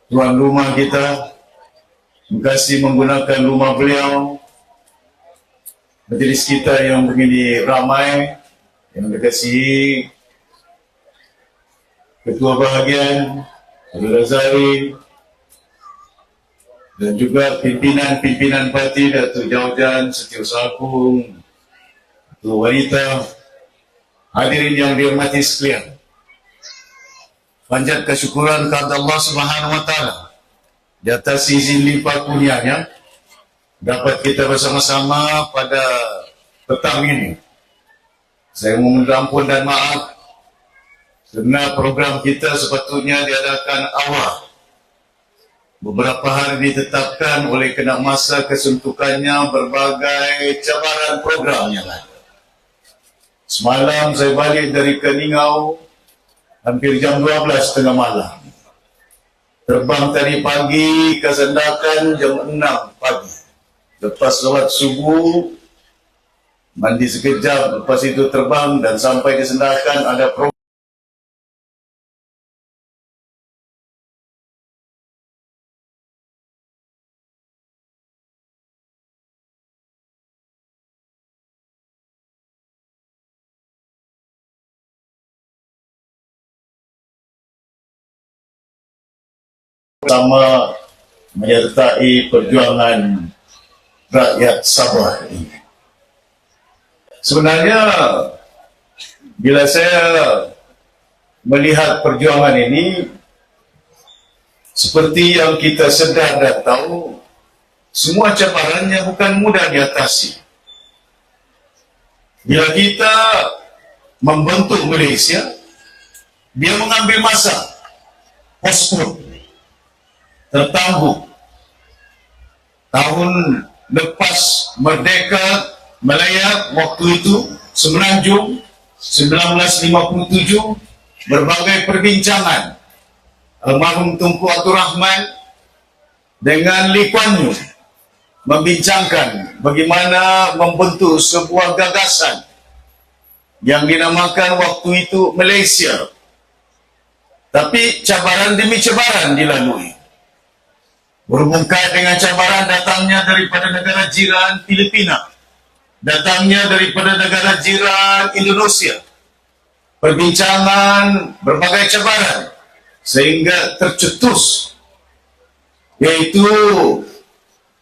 tuan rumah kita, terima kasih menggunakan rumah beliau. Majlis kita yang begini ramai, yang dikasihi Ketua Bahagian Abdul Razari dan juga pimpinan-pimpinan parti Datuk Jaujan, Setiausaha Agung, Ketua Wanita, hadirin yang dihormati sekalian. Panjat kesyukuran kepada Allah Subhanahu wa taala di atas izin limpah kurnianya dapat kita bersama-sama pada petang ini. Saya memohon ampun dan maaf kerana program kita sepatutnya diadakan awal. Beberapa hari ditetapkan oleh kena masa kesuntukannya berbagai cabaran program yang ada. Semalam saya balik dari Keningau hampir jam 12 tengah malam. Terbang tadi pagi ke Sandakan jam 6 pagi. Lepas solat subuh, mandi sekejap, lepas itu terbang dan sampai di Sandakan ada program. Sama menyertai perjuangan rakyat Sabah ini. Sebenarnya bila saya melihat perjuangan ini, seperti yang kita sedar dan tahu, semua cabarannya bukan mudah diatasi. Bila kita membentuk Malaysia, dia mengambil masa, postpone, tertangguh. Tahun lepas merdeka Malaya waktu itu 9 Jun 1957, berbagai perbincangan almarhum Tunku Abdul Rahman dengan Lee Kuan Yew membincangkan bagaimana membentuk sebuah gagasan yang dinamakan waktu itu Malaysia. Tapi cabaran demi cabaran dilalui. Berhubung kait dengan cabaran datangnya daripada negara jiran Filipina, datangnya daripada negara jiran Indonesia, perbincangan berbagai cabaran sehingga tercetus, yaitu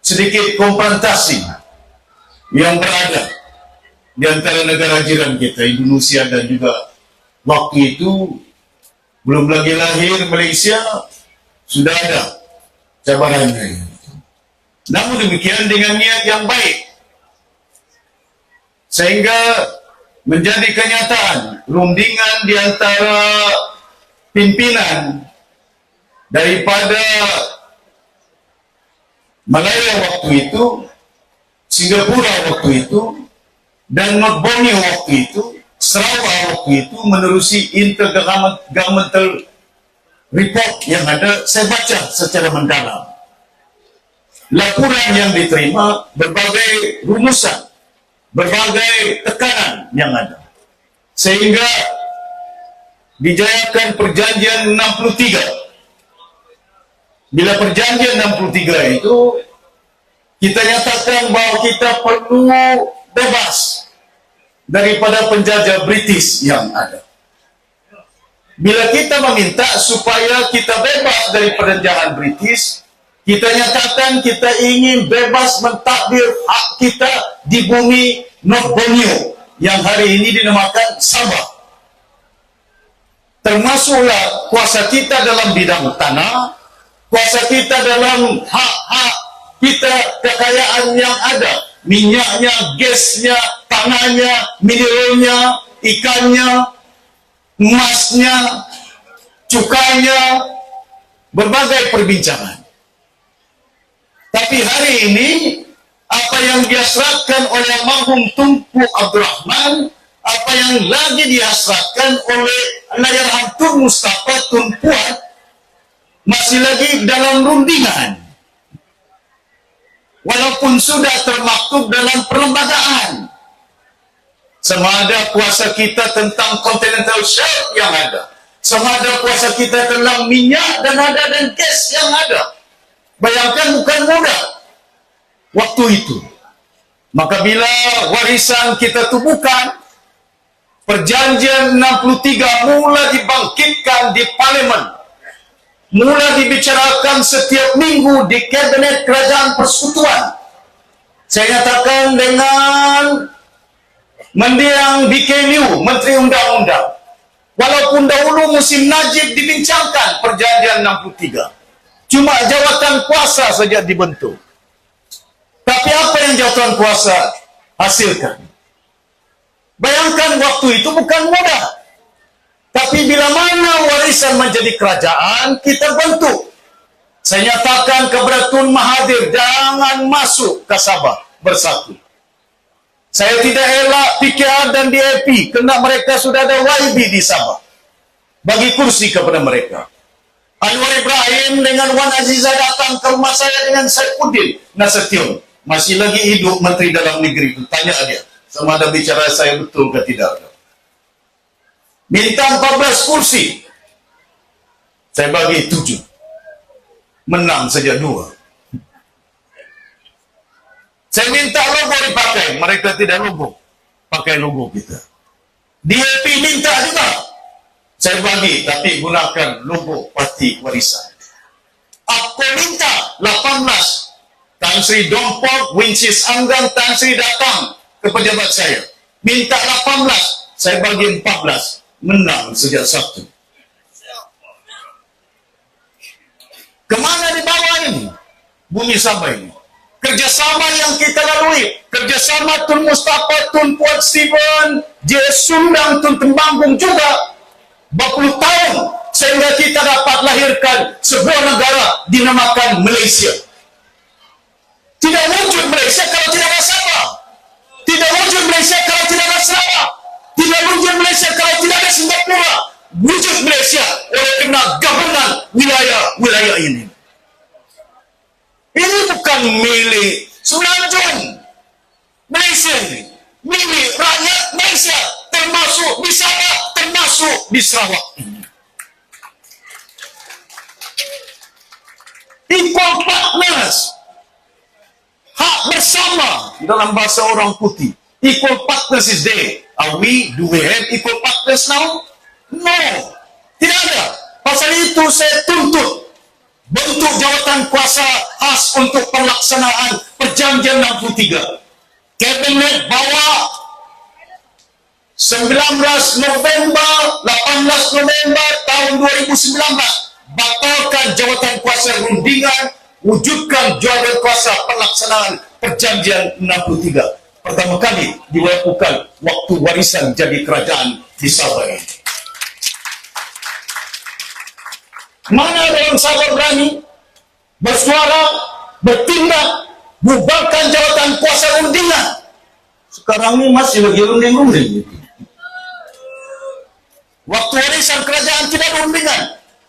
sedikit konfrontasi yang berada di antara negara jiran kita, Indonesia dan juga waktu itu belum lagi lahir Malaysia, sudah ada cabarannya. Namun demikian dengan niat yang baik, sehingga menjadi kenyataan rundingan di antara pimpinan daripada Malaya waktu itu, Singapura waktu itu, dan North Borneo waktu itu, Sarawak waktu itu, menerusi intergovernmental report yang ada, saya baca secara mendalam. Laporan yang diterima, berbagai rumusan, berbagai tekanan yang ada. Sehingga dijayakan perjanjian 63. Bila perjanjian 63 itu, kita nyatakan bahawa kita perlu bebas daripada penjajah British yang ada. Bila kita meminta supaya kita bebas dari penjajahan British, kita nyatakan kita ingin bebas mentadbir hak kita di bumi North Borneo yang hari ini dinamakan Sabah. Termasuklah kuasa kita dalam bidang tanah, kuasa kita dalam hak-hak kita, kekayaan yang ada, minyaknya, gasnya, tanahnya, mineralnya, ikannya, emasnya, cukainya, berbagai perbincangan. Tapi hari ini, apa yang dihasratkan oleh almarhum Tunku Abdul Rahman, apa yang lagi dihasratkan oleh Allahyarham Tun Mustafa Tun Puat, masih lagi dalam rundingan. Walaupun sudah termaktub dalam perlembagaan. Sama ada kuasa kita tentang continental shelf yang ada, Sama ada kuasa kita tentang minyak dan gas yang ada. Bayangkan, bukan mudah waktu itu. Maka bila warisan kita tubuhkan, Perjanjian 63 mula dibangkitkan di parlimen, mula dibicarakan setiap minggu di kabinet kerajaan persekutuan. Saya nyatakan dengan mendiang BKNU, Menteri Undang-Undang, walaupun dahulu musim Najib dibincangkan Perjanjian 63, cuma jawatan kuasa saja dibentuk. Tapi apa yang jawatan kuasa hasilkan? Bayangkan, waktu itu bukan mudah. Tapi bila mana warisan menjadi kerajaan, kita bentuk. Saya nyatakan kepada Tun Mahathir, jangan masuk ke Sabah bersatu. Saya tidak elak PKR dan DAP, kerana mereka sudah ada YB di Sabah. Bagi kursi kepada mereka. Anwar Ibrahim dengan Wan Azizah datang ke rumah saya dengan Saifuddin Nasution. Masih lagi hidup Menteri Dalam Negeri itu. Tanya dia, sama ada bicara saya betul ke tidak. Minta 14 kursi, saya bagi 7. Menang saja 2. Saya minta logo dipakai, mereka tidak logo. Pakai logo kita. DAP minta juga, saya bagi, tapi gunakan logo parti warisan. Aku minta 18. Tan Sri Dompok, Wincis Anggang, Tan Sri datang ke pejabat saya. Minta 18, saya bagi 14. Menang sejak Sabtu. Kemana dibawa ini? Bumi Sabah ini. Kerjasama yang kita lalui. Kerjasama Tun Mustafa, Tun Puat Stephen, J. Sundang, Tun Tembanggung juga. Berpuluh tahun sehingga kita dapat lahirkan sebuah negara dinamakan Malaysia. Tidak wujud Malaysia kalau tidak ada Sabah. Tidak wujud Malaysia kalau tidak ada Sarawak. Tidak wujud Malaysia kalau tidak ada Singapura. Wujud Malaysia oleh kerana gabungan wilayah-wilayah ini. Ini bukan milik Semenanjung Malaysia ini. Milik rakyat Malaysia, termasuk di Sabah, termasuk di Sarawak ini. Equal partners. Hak bersama dalam bahasa orang putih. Equal partners is there. Do we have equal partners now? No. Tidak ada. Pasal itu saya tuntut bentuk jawatan kuasa khas untuk pelaksanaan Perjanjian 63. Kabinet bawa 19 November, 18 November tahun 2019 batalkan jawatan kuasa rundingan, wujudkan jawatan kuasa pelaksanaan Perjanjian 63. Pertama kali dilakukan waktu warisan jadi kerajaan di Sabah ini. Mana orang Sabah berani bersuara, bertindak, bubarkan jawatan kuasa rundingan? Sekarang ini masih lagi runding-runding. Waktu warisan kerajaan tidak ada rundingan.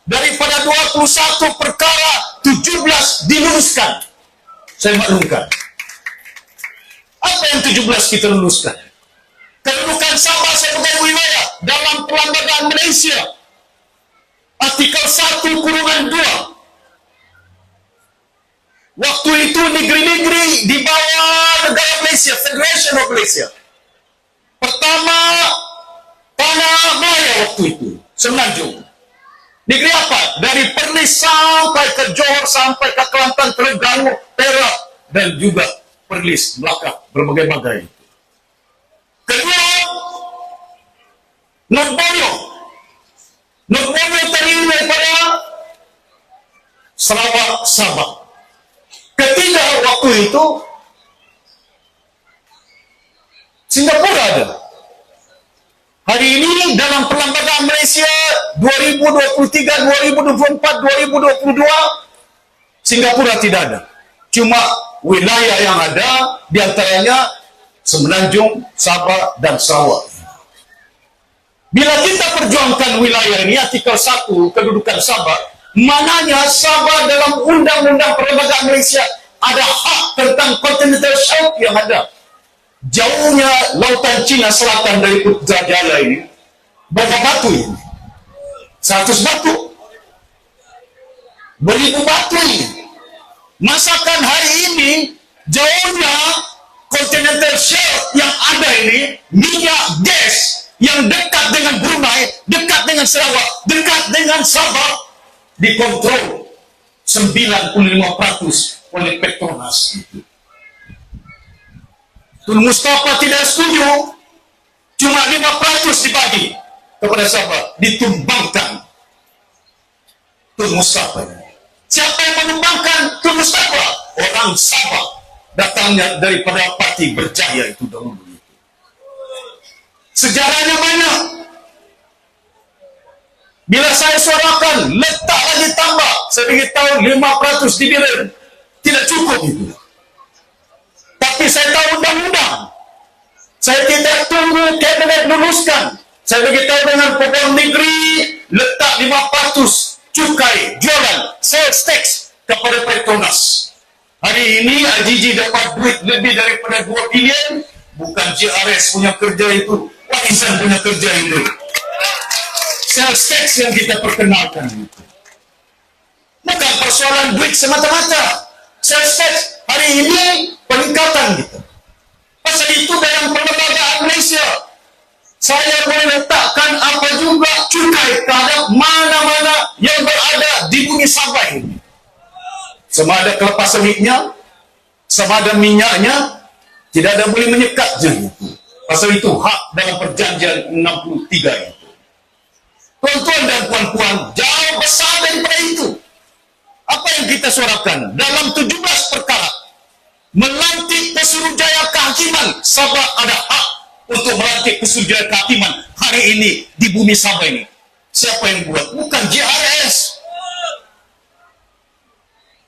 Daripada 21 perkara, 17 diluluskan. Saya maklumkan. Apa yang 17 kita luluskan? Kedudukan Sabah sebagai wilayah dalam Perlembagaan Malaysia. Artikel 1/2. Waktu itu negeri-negeri di bawah negara Malaysia, Federation of Malaysia. Pertama, Tanah Melayu waktu itu, Semenanjung. Negeri apa? Dari Perlis sampai ke Johor, sampai ke Kelantan, Terengganu, Perak, dan juga Perlis, Melaka, berbagai-bagai. Kedua, North Borneo terdiri daripada Sarawak, Sabah. Ketiga, waktu itu Singapura ada. Hari ini dalam Perlembagaan Malaysia 2023, 2024, 2022, Singapura tidak ada. Cuma wilayah yang ada diantaranya Semenanjung, Sabah, dan Sarawak. Bila kita perjuangkan wilayah ini, artikel 1 kedudukan Sabah, mananya Sabah dalam Undang-Undang Perlembagaan Malaysia ada hak tentang continental shelf yang ada. Jauhnya lautan Cina Selatan dari Putrajaya ini, berapa batu ini. 100 batu. Beribu batu ini. Masakan hari ini, jauhnya continental shelf yang ada ini, minyak gas yang dekat dengan Brunei, dekat dengan Sarawak, dekat dengan Sabah, dikontrol 95% oleh Petronas. Tun Mustafa tidak setuju, cuma 5% dibagi kepada Sabah, ditumbangkan Tun Mustafa. Siapa yang menumbangkan Tun Mustafa? Orang Sabah, datangnya daripada parti Berjaya itu dahulu. Sejarahnya banyak. Bila saya suarakan, letak lagi tambah, saya beritahu 5% dibilang tidak cukup itu. Tapi saya tahu undang-undang. Saya tidak tunggu kabinet luluskan. Saya beritahu dengan pegawai negeri, letak 5% cukai, jualan, sales tax kepada Petronas. Hari ini AJJ dapat duit lebih daripada 2 bilion, bukan JRS punya kerja itu, warisan punya kerja itu. Sales tax yang kita perkenalkan itu. Bukan persoalan duit semata-mata. Sales tax hari ini peningkatan kita. Pasal itu dalam perlembagaan Malaysia, saya boleh letakkan apa juga cukai terhadap mana-mana yang berada di bumi Sabah ini. Sama ada kelapa sawitnya, sama ada minyaknya, tidak ada boleh menyekat je itu. Pasal itu hak dalam perjanjian 63 itu. Tuan-tuan dan puan-puan, jauh besar daripada itu. Apa yang kita suarakan dalam 17 perkara melantik Pesuruhjaya Kehakiman. Sabah ada hak untuk melantik Pesuruhjaya Kehakiman hari ini di bumi Sabah ini. Siapa yang buat? Bukan JRS.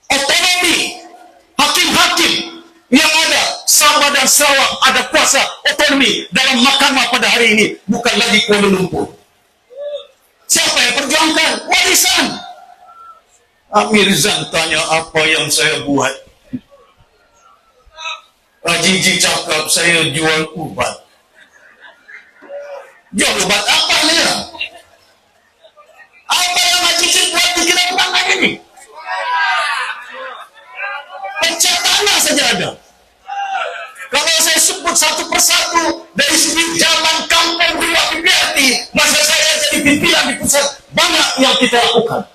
Otonomi hakim-hakim yang ada Sabah dan Sarawak ada kuasa otonomi dalam mahkamah pada hari ini, bukan lagi Kuala Lumpur. Siapa yang perjuangkan? Warisan. Amir Zan tanya apa yang saya buat. AJJ cakap saya jual ubat. Jual ubat apa dia? Apa yang AJJ buat di Kinabalu ini? Pecah tanah saja ada. Kalau saya sebut satu persatu dari segi jalan kampung rumah PPRT, masa saya jadi pimpinan di pusat, banyak yang kita lakukan.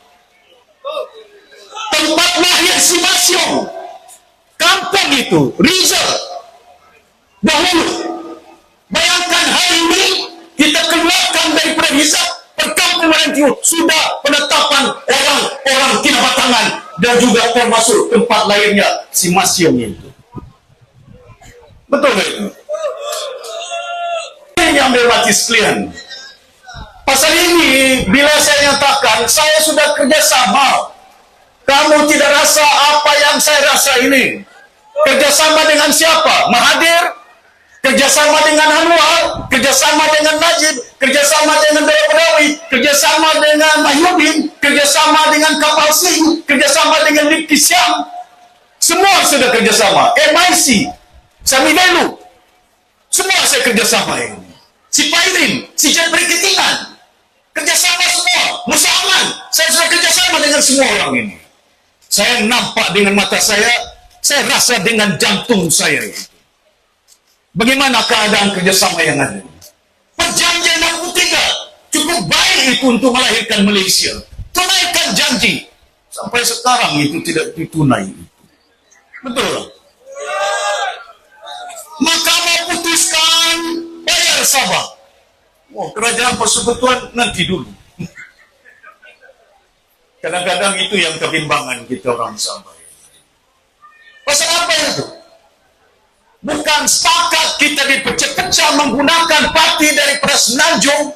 Tempat lahir si Masyong, kampung itu, Rizal, dahulu. Bayangkan hari ini kita keluarkan daripada hisab perkampungan itu sudah penetapan orang-orang Kinabatangan dan juga termasuk tempat lahirnya si Masyong itu. Betul tak itu? Ini yang bermati sekalian. Pasal ini, bila saya nyatakan, saya sudah kerjasama. Kamu tidak rasa apa yang saya rasa ini. Kerjasama dengan siapa? Mahathir, kerjasama dengan Anwar, kerjasama dengan Najib, kerjasama dengan Daud Pedawi, kerjasama dengan Mahyudin, kerjasama dengan Kapal Singh, kerjasama dengan Lipki Siam. Semua sudah kerjasama. MIC, Sami Velu, semua saya kerjasama ini. Si Pairin, si Jepri Ketingan, kerjasama semua. Musa Aman, saya sudah kerjasama dengan semua orang ini. Saya nampak dengan mata saya rasa dengan jantung saya itu. Bagaimana keadaan kerjasama yang ada? Perjanjian 63 cukup baik itu untuk melahirkan Malaysia. Tunaikan janji. Sampai sekarang itu tidak ditunai. Betul tak? Mahkamah putuskan bayar Sabah. Oh, kerajaan persekutuan nanti dulu. Kadang-kadang itu yang kebimbangan kita orang Sabah. Pasal apa itu? Bukan sepakat kita dipecah-pecah menggunakan parti daripada Semenanjung.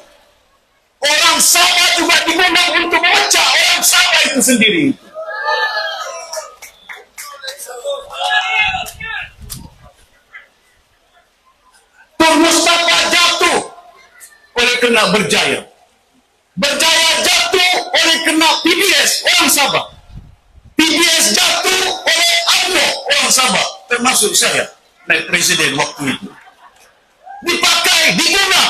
Orang Sabah juga digunakan untuk memecah orang Sabah itu sendiri. Tun Mustafa jatuh oleh kena Berjaya. Berjaya jatuh oleh kena PBS orang Sabah. PBS jatuh oleh UMNO orang Sabah, termasuk saya, naik presiden waktu itu. Dipakai, diguna.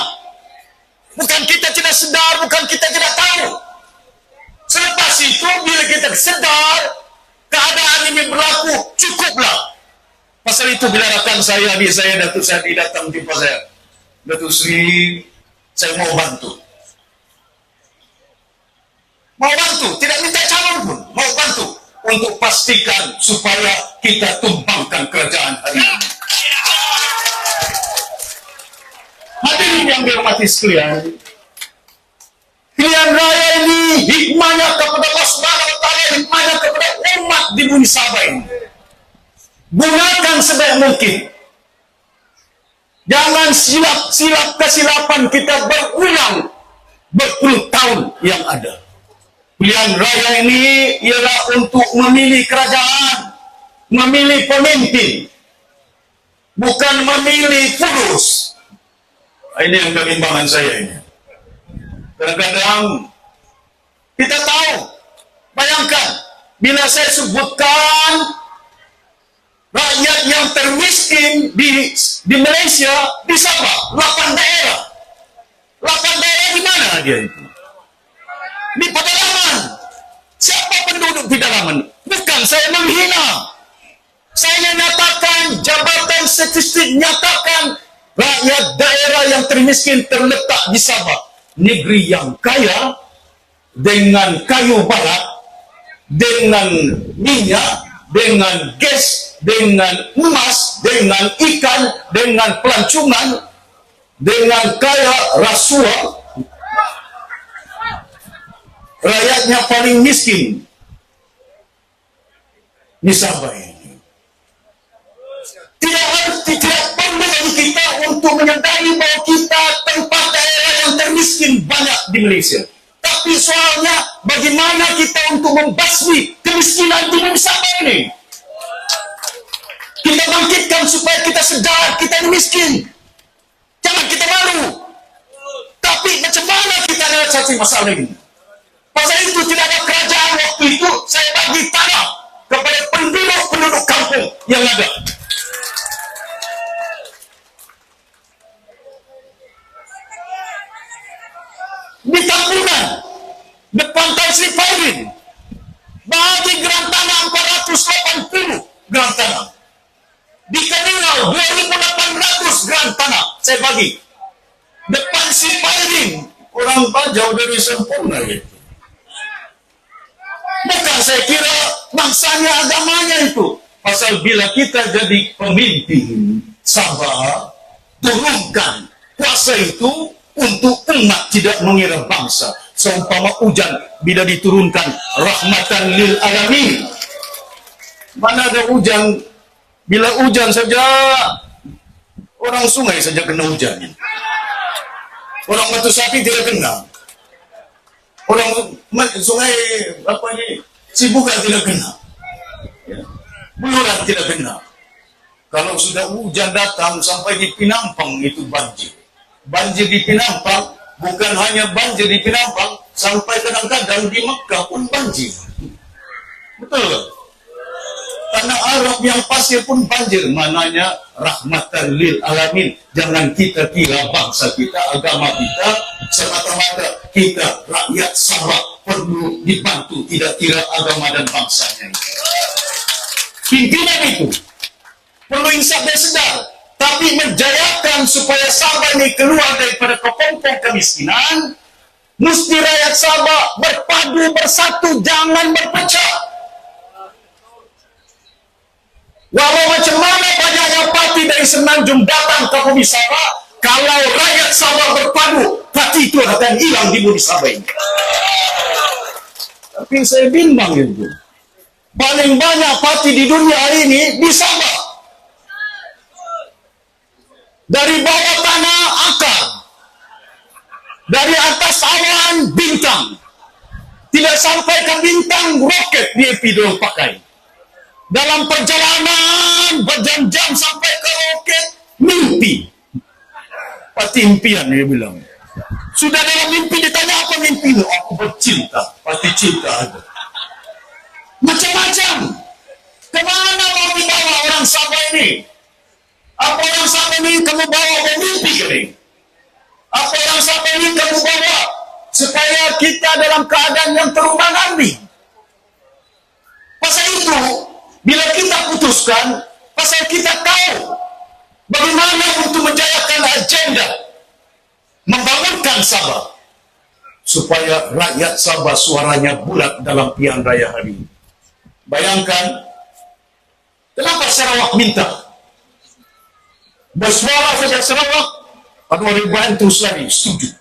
Bukan kita tidak sedar, bukan kita tidak tahu. itu bila kita sedar keadaan ini berlaku, cukuplah. Pasal itu bila datang saya, adik saya, Datuk Sadi datang jumpa saya. Datuk Sri, saya mau bantu. Mau bantu, tidak minta calon pun, mau bantu. Untuk pastikan supaya kita tumbangkan kerajaan hari ini. Hadirin yang dihormati sekalian, pilihan raya ini hikmahnya kepada Allah Subhanahu wa Ta'ala, hikmahnya kepada umat di bumi Sabah ini. Gunakan sebaik mungkin. Jangan silap kesilapan kita berulang berpuluh tahun yang ada. Pilihan raya ini ialah untuk memilih kerajaan, memilih pemimpin, bukan memilih purus. Ini yang kebimbangan saya ini. Kadang-kadang kita tahu, bayangkan bila saya sebutkan rakyat yang termiskin di Malaysia, di Sabah, 8 daerah. 8 daerah di mana dia itu? Di pedalaman. Siapa penduduk pedalaman? Bukan saya menghina. Saya nyatakan, Jabatan Statistik nyatakan rakyat daerah yang termiskin terletak di Sabah. Negeri yang kaya dengan kayu barat, dengan minyak, dengan gas, dengan emas, dengan ikan, dengan pelancongan, dengan kaya rasuah. Rakyatnya paling miskin di Sabah ini. Tidak perlu bagi kita untuk menyadari bahwa kita tempat daerah yang termiskin banyak di Malaysia. Tapi soalnya bagaimana kita untuk membasmi kemiskinan di bumi Sabah ini. Kita bangkitkan supaya kita sedar kita ini miskin. Jangan kita malu. Tapi macam mana kita mengatasi masalah ini? Pasal itu tidak ada kerajaan waktu itu, saya bagi tanah kepada penduduk kampung yang ada. Di Tambunan, depan Tan Sri Pauline, bagi geran tanah 480 geran tanah. Di Keningau 2.800 geran tanah saya bagi. Depan Sri Pauline, orang jauh dari sempurna itu. Bukan saya kira bangsanya agamanya itu. Pasal bila kita jadi pemimpin Sabah, turunkan kuasa itu untuk umat, tidak mengira bangsa. Seumpama hujan bila diturunkan rahmatan lil alamin. Mana ada hujan? Bila hujan saja orang sungai saja kena hujan. Orang batu sapi tidak kena. Orang sungai apa ini Sibukan tidak kena, Beluran tidak kena. Kalau sudah hujan datang sampai di Pinampang itu banjir. Banjir di Pinampang bukan hanya banjir di Pinampang, sampai kadang-kadang di Mekah pun banjir. Betul. Tanah Arab yang pasir pun banjir. Mananya rahmatan lil alamin. Jangan kita kira bangsa kita, agama kita semata-mata kita rakyat Sabah perlu dibantu, tidak kira agama dan bangsanya. Pimpinan itu perlu insaf dan sedar, tapi menjayakan supaya Sabah ini keluar daripada kepompong kemiskinan. Mesti rakyat Sabah berpadu bersatu, jangan berpecah. Walau macam mana banyaknya parti dari Semenanjung datang ke bumi Sabah, kalau rakyat Sabah berpadu, parti itu akan hilang di bumi Sabah ini. Tapi saya bimbang itu. Paling banyak parti di dunia hari ini di Sabah. Dari bawah tanah akar, dari atas awan bintang, tidak sampai ke bintang roket dia pidol pakai. Dalam perjalanan berjam-jam sampai ke roket, mimpi. Pasti impian dia bilang. Sudah dalam mimpi ditanya apa mimpi lu? Aku bercinta, pasti cinta ada. Macam-macam. Kemana mau dibawa orang Sabah ini? Apa orang Sabah ini kamu bawa bermimpi kering? Apa orang Sabah ini kamu bawa supaya kita dalam keadaan yang terumbang ambing? luluskan pasal kita tahu bagaimana untuk menjayakan agenda membangunkan Sabah supaya rakyat Sabah suaranya bulat dalam pilihan raya hari ini. Bayangkan, kenapa Sarawak minta bersuara saja Sarawak, Anwar Ibrahim terus lagi setuju.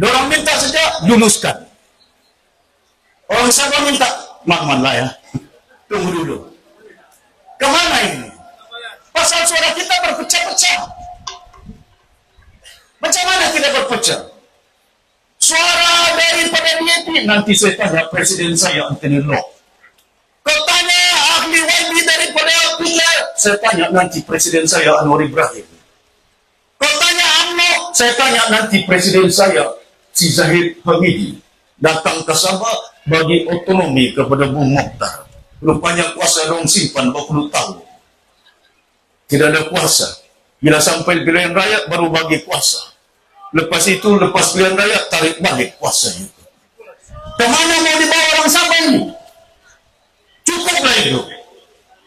Orang minta saja luluskan. Orang Sabah minta, makman lah ya. Tunggu dulu. Kemana ini? Pasal suara kita berpecah-pecah. Macam mana kita berpecah? Suara daripada DAP, nanti saya tanya Presiden saya, Anthony Locke. Kau tanya ahli YB daripada PIA, saya tanya nanti Presiden saya, Anwar Ibrahim. Kau tanya UMNO, saya tanya nanti Presiden saya, si Zahid Hamidi. Datang ke Sabah bagi otonomi kepada Bung Mokhtar. Rupanya kuasa dong simpan 20 tahun. Tidak ada kuasa. Bila sampai pilihan raya baru bagi kuasa. Lepas itu, lepas pilihan raya tarik balik kuasanya. Kemana mau dibawa orang Sabah ini? Cukuplah itu.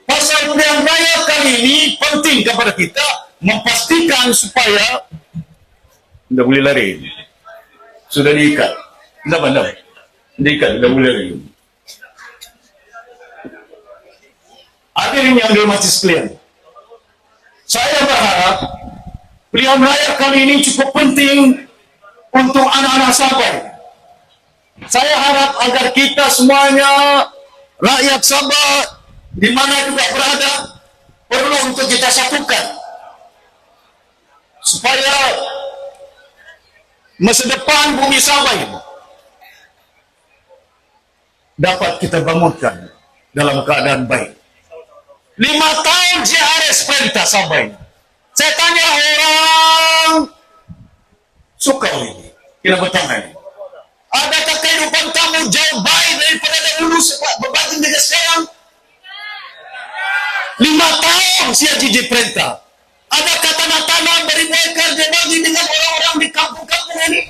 Pasal pilihan raya kali ini penting kepada kita memastikan supaya tidak boleh lari. Sudah diikat. Tidak. Diikat, tidak boleh lari. Hadirin yang dihormati sekalian, saya berharap pilihan raya kali ini cukup penting untuk anak-anak Sabah. Saya harap agar kita semuanya, rakyat Sabah, di mana juga berada, perlu untuk kita satukan. Supaya masa depan bumi Sabah ini dapat kita bangunkan dalam keadaan baik. 5 tahun JRS perintah Sabah ini. Saya tanya orang suka ini, kita bertanya, adakah kehidupan kamu jauh baik daripada dahulu berbanding dengan sekarang? 5 tahun Sia Jiji perintah. Adakah tanah-tanah dari mereka dibagi dengan orang-orang di kampung-kampung ini?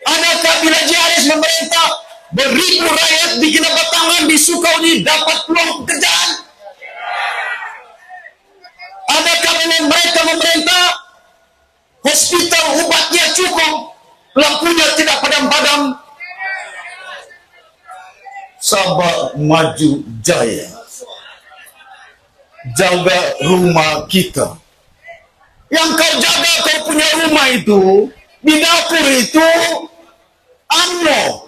Adakah bila JRS memerintah beribu rakyat di Kinabatangan di Sukau ini dapat peluang pekerjaan? Adakah dengan mereka memerintah hospital ubatnya cukup, lampunya tidak padam-padam? Sabah maju jaya. Jaga rumah kita. Yang kau jaga, kau punya rumah itu, di dapur itu UMNO.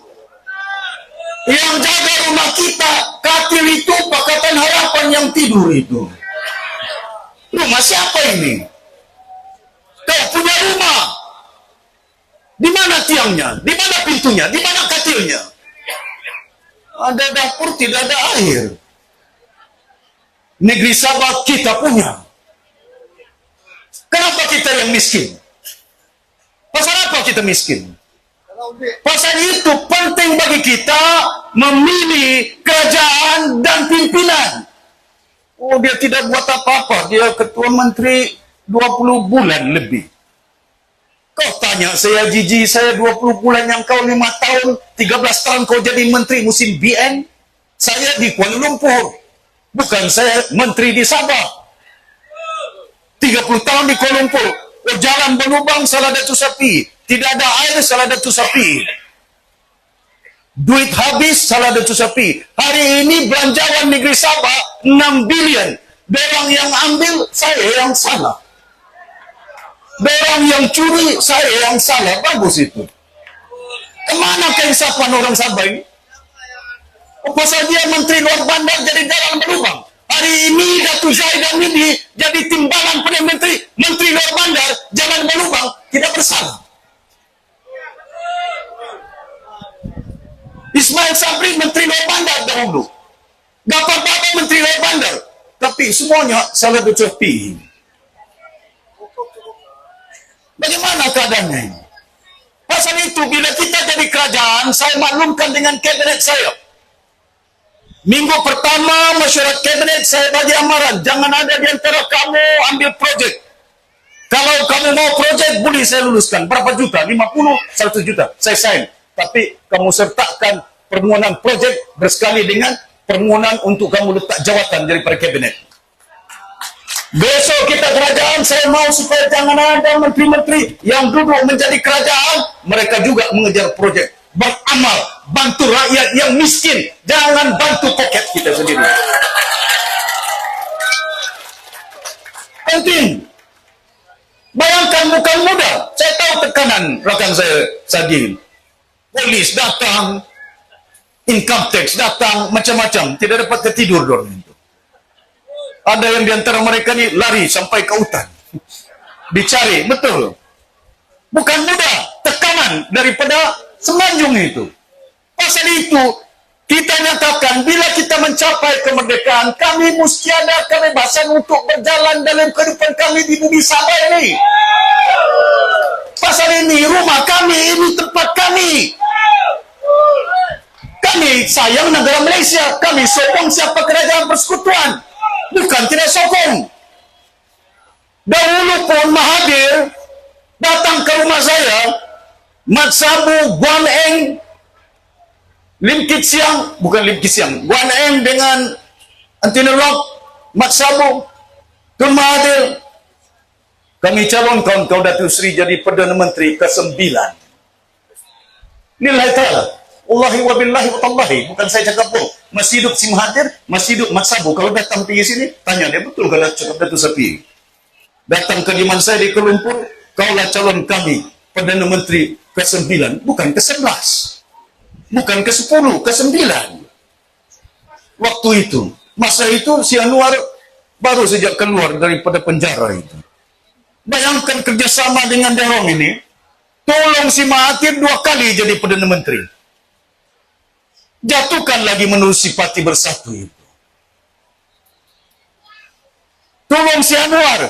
Yang jaga rumah kita, katil itu, Pakatan Harapan yang tidur itu. Rumah siapa ini? Kau punya rumah. Di mana tiangnya? Di mana pintunya? Di mana katilnya? Ada dapur, tidak ada air. Negeri Sabah kita punya. Kenapa kita yang miskin? Pasal apa kita miskin? Pasal itu penting bagi kita memilih kerajaan dan pimpinan. Oh, dia tidak buat apa-apa. Dia ketua menteri 20 bulan lebih. Kau tanya saya, Jiji, saya 20 bulan, yang kau 5 tahun, 13 tahun kau jadi menteri musim BN. Saya di Kuala Lumpur. Bukan saya menteri di Sabah. 30 tahun di Kuala Lumpur. Oh, jalan berlubang, salah datu sapi. Tidak ada air, salah datu sapi. Duit habis, salah datu sapi. Hari ini belanjawan negeri Sabah 6 bilion. Dorang yang ambil, saya yang salah. Dorang yang curi, saya yang salah. Bagus itu. Kemana keinsafan orang Sabah ini? Oh, pasal dia menteri luar bandar jadi jalan berlubang. Hari ini Datuk Zaid Hamidi jadi timbalan pada menteri luar bandar jalan berlubang. Tidak bersalah. Ismail Sabri menteri luar bandar dahulu. Dapat Bapa menteri luar bandar. Tapi semuanya salah dicuci. Bagaimana keadaannya ini? Pasal itu bila kita jadi kerajaan, saya maklumkan dengan kabinet saya. Minggu pertama mesyuarat kabinet, saya bagi amaran, jangan ada di antara kamu ambil projek. Kalau kamu mau projek, boleh saya luluskan. Berapa juta? 50, 100 juta. Saya sign. Tapi kamu sertakan permohonan projek bersekali dengan permohonan untuk kamu letak jawatan daripada kabinet. Besok kita kerajaan, saya mau supaya jangan ada menteri-menteri yang duduk menjadi kerajaan, mereka juga mengejar projek. Beramal, bantu rakyat yang miskin, jangan bantu poket kita sendiri. Penting. Bayangkan bukan mudah. Saya tahu tekanan rakan saya Sadin. Polis datang, income tax datang, macam-macam. Tidak dapat tertidur dorang itu. Ada yang diantara mereka ni lari sampai ke hutan. Dicari, betul. Bukan mudah. Tekanan daripada semenanjung itu. Pasal itu, kita nyatakan bila kita mencapai kemerdekaan, kami mesti ada kebebasan untuk berjalan dalam kehidupan kami di bumi Sabah ini. Pasal ini rumah kami, ini tempat kami. Kami sayang negara Malaysia, kami sokong siapa kerajaan persekutuan. Bukan tidak sokong. Dahulu pun Mahathir datang ke rumah saya, Mat Sabu, Guan Eng, Lim Kit Siang, bukan Lim Kit Siang, Guan Eng dengan Anthony Locke, Mat Sabu, Tun Mahathir. Kami calonkan kau Datuk Seri jadi Perdana Menteri ke-9. Lillahi ta'ala. Wallahi wa billahi wa tallahi. Bukan saya cakap pun. Masih hidup si Mahathir, masih hidup Mat Sabu. Kalau datang pergi sini, tanya dia, betul kalau cakap Datuk Sapi. Datang ke diman saya di Kuala Lumpur, kaulah calon kami, Perdana Menteri ke-9, bukan ke-11. Bukan ke-10, ke-9. Waktu itu, masa itu si Anwar baru saja keluar daripada penjara itu. Bayangkan kerjasama dengan Derong ini, tolong si Mahathir 2 kali jadi Perdana Menteri. Jatuhkan lagi menerusi Parti Bersatu itu. Tolong si Anwar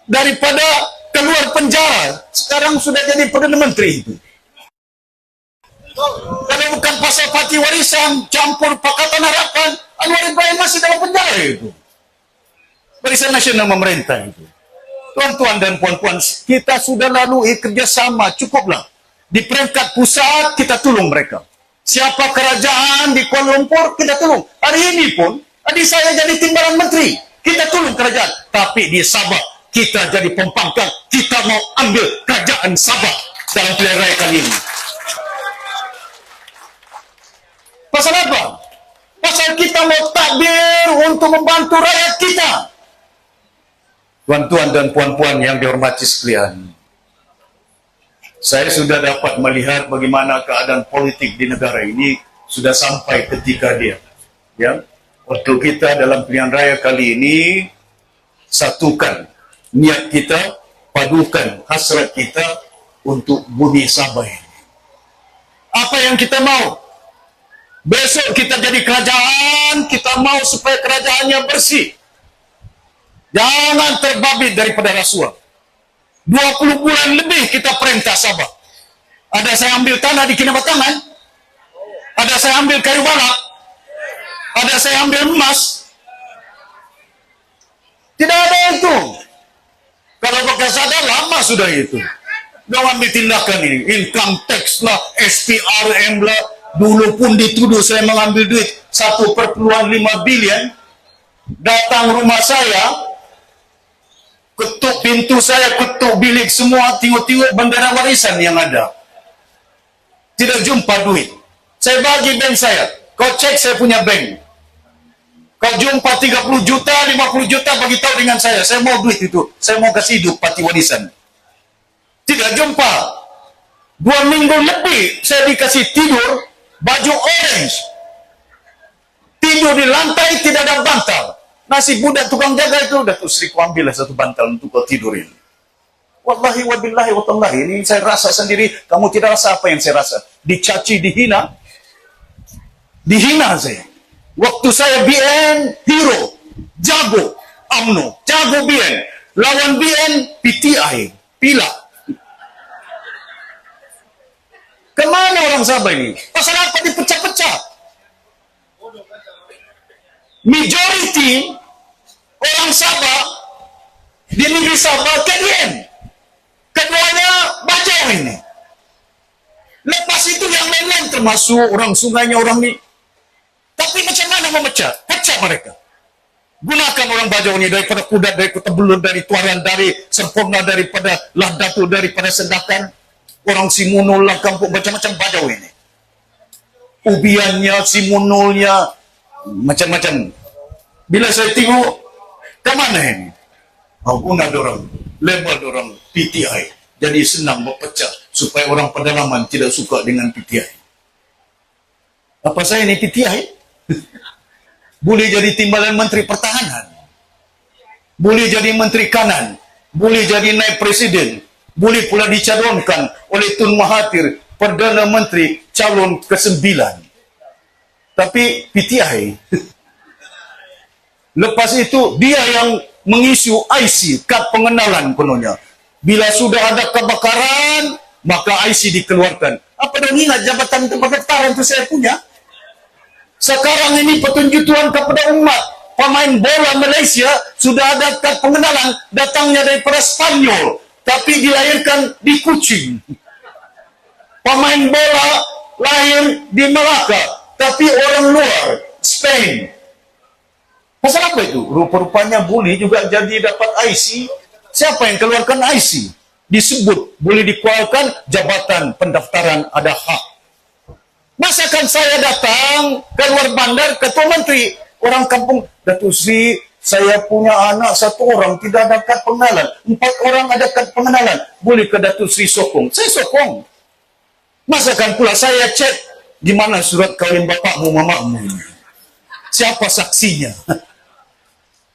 daripada keluar penjara, sekarang sudah jadi Perdana Menteri itu. Kalau bukan pasal parti warisan, campur Pakatan Harapan, Anwar Ibrahim masih dalam penjara itu. Barisan Nasional Pemerintah itu. Tuan-tuan dan puan-puan, kita sudah lalui kerjasama, cukuplah. Di peringkat pusat, kita tolong mereka. Siapa kerajaan di Kuala Lumpur, kita tolong. Hari ini pun, adik saya jadi timbalan menteri. Kita tolong kerajaan. Tapi di Sabah, kita jadi pembangkang. Kita mau ambil kerajaan Sabah dalam pilihan raya kali ini. Pasal apa? Pasal kita mau takbir untuk membantu rakyat kita. Tuan-tuan dan puan-puan yang dihormati sekalian, saya sudah dapat melihat bagaimana keadaan politik di negara ini sudah sampai ketika dia. Ya, untuk kita dalam pilihan raya kali ini, satukan niat kita, padukan hasrat kita untuk bumi Sabah ini. Apa yang kita mau? Besok kita jadi kerajaan, kita mau supaya kerajaannya bersih. Jangan terbabit daripada rasuah. 20 bulan lebih kita perintah Sabah. Ada saya ambil tanah di Kinabatangan, ada saya ambil kayu balak, ada saya ambil emas. Tidak ada itu. Kalau bekas ada lama sudah itu. Jangan ambil tindakan ini. Income tax lah, SPRM lah. Dulu pun dituduh saya mengambil duit 1,5 bilion. Datang rumah saya, ketuk pintu saya, ketuk bilik semua, tengok-tengok bendera warisan yang ada. Tidak jumpa duit. Saya bagi bank saya. Kau cek saya punya bank. Kau jumpa 30 juta, 50 juta, bagi tahu dengan saya. Saya mau duit itu. Saya mau kasih hidup parti warisan. Tidak jumpa. 2 minggu lebih saya dikasih tidur, baju orange. Tidur di lantai, tidak ada bantal. Nasi budak tukang jaga itu, Datuk Seri, ku ambillah 1 bantal untuk kau tidurin. Wallahi wa billahi wa tallahi, ini saya rasa sendiri, kamu tidak rasa apa yang saya rasa. Dicaci, dihina. Dihina saya. Waktu saya BN, hero. Jago, UMNO. Jago BN. Lawan BN, PTI. Pila. Kemana orang Sabah ini? Pasal apa dipecah-pecah? Majority orang Sabah di negeri Sabah KDN. Keduanya Bajau ini. Lepas itu yang yang lain-lain termasuk orang sungainya orang ni. Tapi macam mana memecah? Pecah mereka. Gunakan orang bajau ni daripada Kudat, dari Kota Belun, dari Tuaran, dari Sempurna, daripada Lahdatu, daripada Sendakan. Orang Simunul lah, kampung macam-macam bajau ini. Ubiannya, Simunulnya, macam-macam. Bila saya tengok, ke mana ini? Guna dorang, label dorang PTI. Jadi senang berpecah supaya orang pedalaman tidak suka dengan PTI. Apa saya ini PTI? Boleh jadi timbalan Menteri Pertahanan, boleh jadi Menteri Kanan, boleh jadi naib presiden, boleh pula dicalonkan oleh Tun Mahathir Perdana Menteri calon ke-9. Tapi PTI, lepas itu dia yang mengisu IC, kad pengenalan penuhnya. Bila sudah ada kebakaran, maka IC dikeluarkan. Apa dah ingat jabatan kebakaran itu saya punya? Sekarang ini petunjukan kepada umat, pemain bola Malaysia sudah ada kad pengenalan, datangnya daripada Spanyol, tapi dilahirkan di Kuching. Pemain bola lahir di Melaka, tapi orang luar, Spain. Pasal apa itu? Rupa-rupanya boleh juga jadi dapat IC. Siapa yang keluarkan IC? Disebut boleh dikeluarkan jabatan pendaftaran ada hak. Masakan saya datang ke luar bandar, ketua menteri, orang kampung, Datuk Sri, saya punya anak 1 orang tidak ada kad pengenalan, 4 orang ada kad pengenalan, boleh ke Datuk Sri sokong? Saya sokong. Masakan pula saya cek, di mana surat kahwin bapakmu, mamamu ini? Siapa saksinya?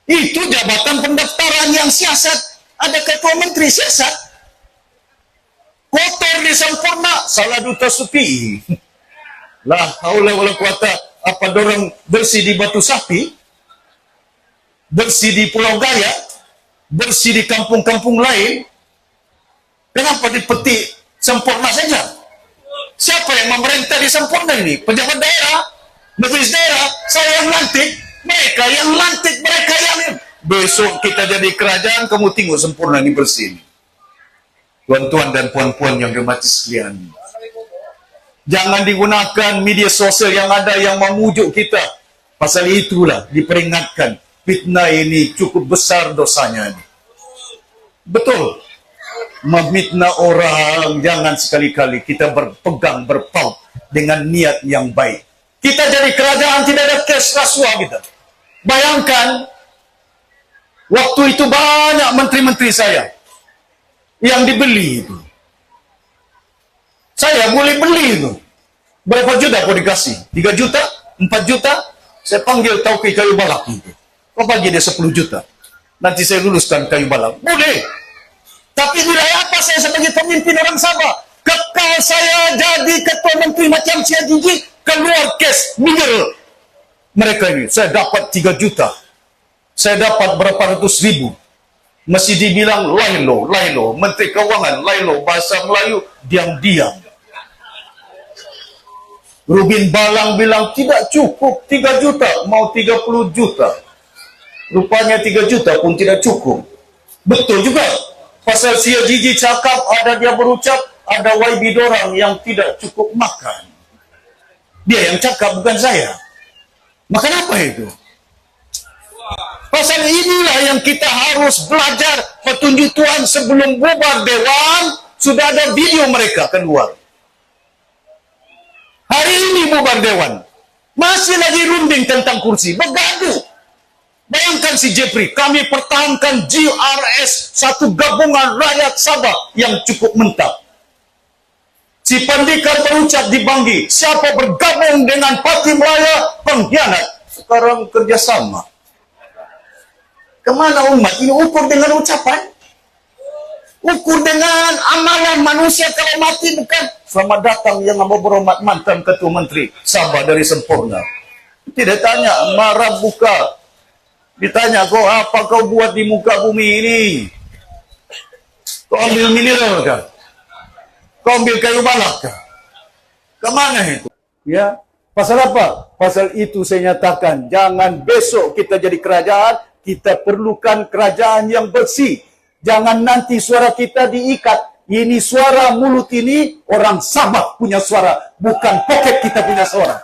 Itu jabatan pendaftaran yang siasat, ada ketua menteri siasat. Kotor di Sempurna, salah duta supi. Lah haula wala quwata, apa dorang bersih di Batu Sapi, bersih di Pulau Gaya, bersih di kampung-kampung lain, kenapa dipetik Sempurna saja? Siapa yang memerintah di Sempurna ini? Pejabat daerah, majelis daerah, saya yang lantik, mereka yang lantik, mereka yang besok kita jadi kerajaan, kamu tengok Sempurna ini bersih. Tuan-tuan dan puan-puan yang dirahmati sekalian, jangan digunakan media sosial yang ada yang memujuk kita. Pasal itulah diperingatkan, fitnah ini cukup besar dosanya ini. Betul. Memfitnah orang, jangan sekali-kali kita berpegang, berpaut dengan niat yang baik. Kita jadi kerajaan tidak ada kes rasuah kita. Bayangkan, waktu itu banyak menteri-menteri saya yang dibeli itu. Saya boleh beli itu. Berapa juta kau dikasih? 3 juta? 4 juta? Saya panggil Tauke Kayu Balak itu. Kau bagi dia 10 juta. Nanti saya luluskan Kayu Balak. Boleh. Tapi wilayah apa saya sebagai pemimpin orang Sabah? Kekal saya jadi ketua menteri macam Cia Gigi, keluar kes mineral. Mereka ini, saya dapat 3 juta. Saya dapat berapa ratus ribu. Masih dibilang Lailo, Lailo. Menteri Keuangan, Lailo. Bahasa Melayu, diam-diam. Rubin Balang bilang tidak cukup 3 juta, mau 30 juta. Rupanya 3 juta pun tidak cukup. Betul juga. Pasal Cia Gigi cakap, ada dia berucap, ada YB dorang yang tidak cukup makan. Dia yang cakap, bukan saya. Makan apa itu? Pasal inilah yang kita harus belajar petunjuk Tuhan sebelum bubar Dewan, sudah ada video mereka keluar. Hari ini bubar Dewan, masih lagi runding tentang kursi, bergaduh. Bayangkan si Jeffrey, kami pertahankan GRS, satu gabungan rakyat Sabah yang cukup mentah. Si Pandikar berucap di Banggi, siapa bergabung dengan Parti Melayu, pengkhianat. Sekarang kerjasama. Kemana umat? Ini ukur dengan ucapan? Ukur dengan amalan manusia kalau mati bukan? Selamat datang yang berhormat mantan Ketua Menteri Sabah dari Sempurna. Tidak tanya, marah buka. Ditanya, kau apa kau buat di muka bumi ini? Kau ambil mineral kah? Kau ambil kayu balak kah? Kemana itu? Ya, pasal apa? Pasal itu saya nyatakan, jangan besok kita jadi kerajaan, kita perlukan kerajaan yang bersih. Jangan nanti suara kita diikat Ini suara mulut ini orang Sabah punya suara, bukan poket kita punya suara.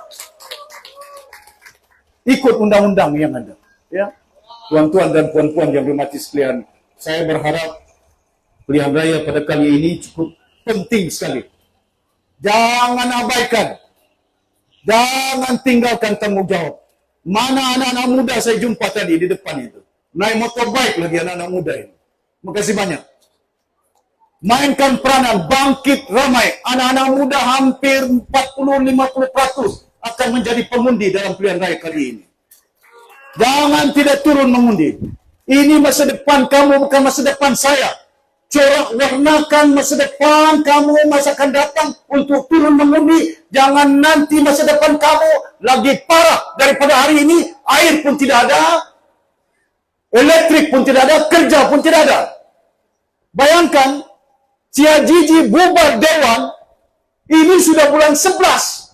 Ikut undang-undang yang ada. Ya, tuan-tuan dan puan-puan yang bermati sekalian, saya berharap pilihan raya pada kali ini cukup penting sekali. Jangan abaikan, jangan tinggalkan tanggung jawab. Mana anak-anak muda saya jumpa tadi di depan itu, naik motorbike lagi anak-anak muda ini. Terima kasih banyak. Mainkan peranan, bangkit ramai. Anak-anak muda hampir 40-50% akan menjadi pengundi dalam pilihan raya kali ini. Jangan tidak turun mengundi. Ini masa depan kamu, bukan masa depan saya. Corak warnakan masa depan kamu, masa akan datang untuk turun mengundi. Jangan nanti masa depan kamu lagi parah daripada hari ini. Air pun tidak ada, elektrik pun tidak ada, kerja pun tidak ada. Bayangkan, Cia Jiji bubar dewan, ini sudah bulan 11.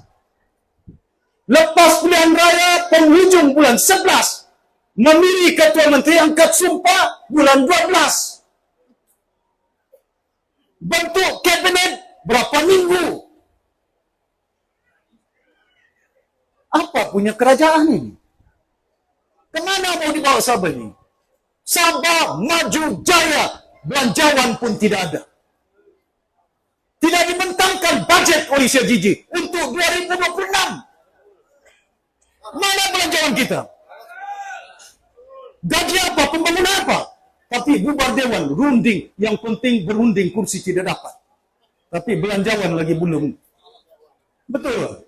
Lepas pilihan raya, penghujung bulan 11. Memilih ketua menteri angkat sumpah bulan 12. Bentuk kabinet berapa minggu? Apa punya kerajaan ini? Kemana mau dibawa Sabah ini? Sabah maju jaya, belanjawan pun tidak ada. Tidak dibentangkan budget oleh Cia Jiji untuk 2026. Mana belanjawan kita? Gaji apa? Pembangunan apa? Tapi bubar dewan, runding. Yang penting berunding, kursi tidak dapat. Tapi belanjawan lagi belum. Betul.